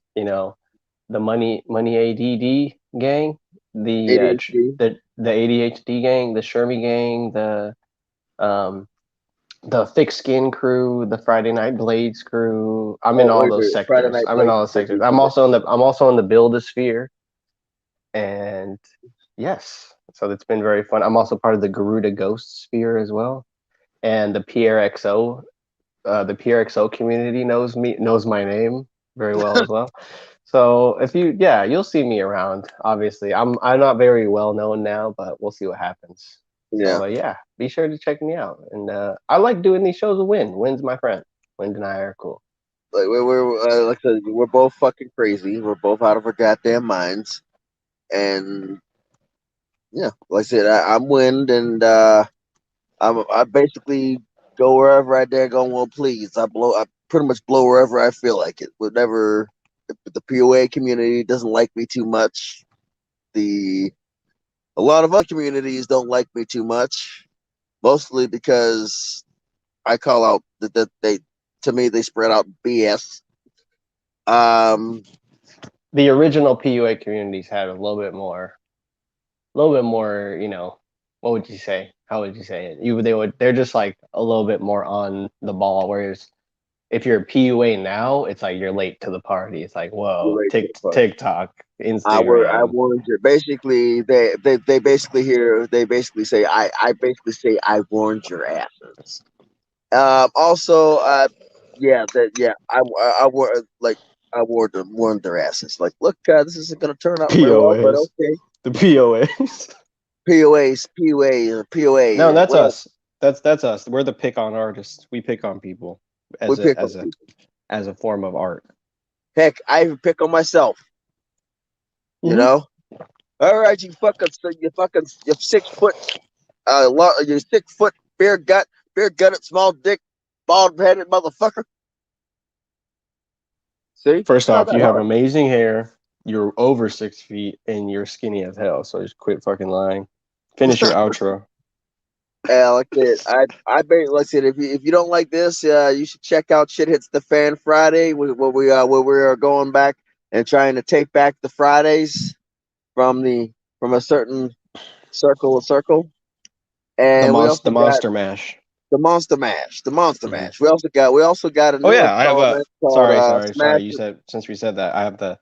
the Money ADD gang, ADHD. the ADHD gang, the Shermy gang, um the Thick Skin crew, the Friday Night Blades crew. I'm in Oh, all wait a those minute. Friday sectors. Night I'm in Blades all is the gonna sectors. be something. I'm also in the Buildosphere, and yes, so it's been very fun. I'm also part of the Garuda Ghost Sphere as well, and the PRXO community knows my name very well as well. So you'll see me around. Obviously, I'm not very well known now, but we'll see what happens. So Yeah. yeah, be sure to check me out. And I like doing these shows with Win. Win's my friend. Win and I are cool. Like we're like I said, we're both fucking crazy. We're both out of our goddamn minds. And yeah, like I said, I'm Wind, and I basically go wherever I dare go and will please. I pretty much blow wherever I feel like it. Whatever, if the POA community doesn't like me too much, the a lot of other communities don't like me too much. Mostly because I call out that they, to me, they spread out BS. Um, The original PUA communities had a little bit more. What would you say? How would you say it? They're just like a little bit more on the ball. Whereas if you're a PUA now, it's like you're late to the party. It's like, whoa, relate to the part. TikTok, I Instagram, warned you. Basically, they basically hear they basically say I basically say I warned your asses. Also, yeah, I warned their asses. Like, look, this isn't gonna turn out real well, but POAs, okay. the POAs. No, POA. that's Well, us. That's us. We're the pick on artists. We pick on people we as a pick on as a people. as a form of art. Heck, I even pick on myself. You Mm-hmm. know. All right, you 6 foot, you 6 foot beer gutted, small dick, bald headed motherfucker. See, First it's not off, that you have hard. amazing hair. You're over 6 feet and you're skinny as hell. So just quit fucking lying. Finish your outro. Yeah, like that. Like I said, if you don't like this, you should check out Shit Hits the Fan Friday, where we are going back and trying to take back the Fridays from a certain circle. The And we monster, also the got monster mash. the Monster Mash, the Monster Hmm. Mash. We also got a Oh new yeah, I have a. installment called Sorry. Smash. You said since we said that, I have the.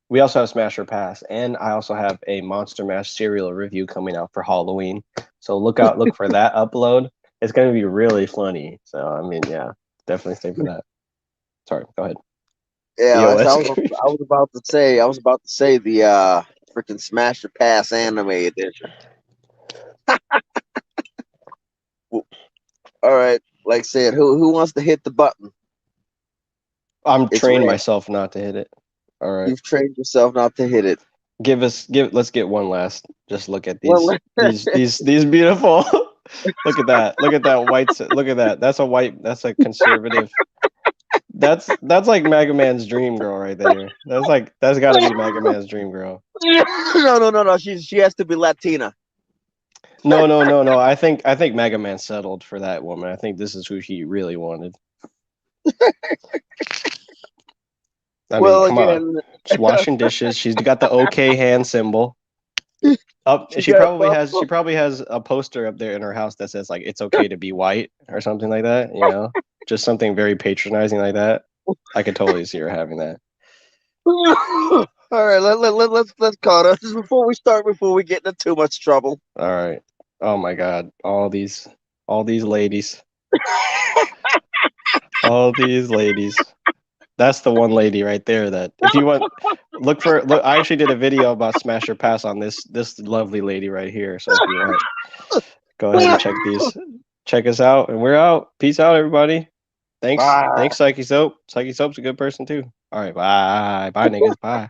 We also have Smasher Pass, and I also have a Monster Mash cereal review coming out for Halloween. So look for that upload. It's gonna be really funny. So I mean, yeah, definitely stay for that. Sorry, go ahead. Yeah, like I said, BOS. I was about to say the freaking Smasher Pass anime edition. All right, like I said, who wants to hit the button? I'm It's trained red. myself not to hit it. All right. You've trained yourself not to hit it. Let's get one last just look at Well, these beautiful. Look at that look at that. That's a conservative. That's like Mega Man's dream girl right there. That's got to be Mega Man's dream girl. no. She has to be Latina. No. I think Mega Man settled for that woman. I think this is who he really wanted. I mean, Well, come on. again, She's washing dishes. She's got the OK hand symbol. Up, she got buff. she probably has a poster up there in her house that says like it's okay to be white or something like that, Just something very patronizing like that. I could totally see her having that. All right, let's call it just before we get into too much trouble. All right. Oh my god. All these ladies. All these ladies. That's the one lady right there that if you want look I actually did a video about smash or pass on this lovely lady right here. So if you want, go ahead and check us out and we're out. Peace out everybody. Thanks Bye. Psyche Soap. Psyche Soap's a good person too. All right, bye. Bye niggas. Bye.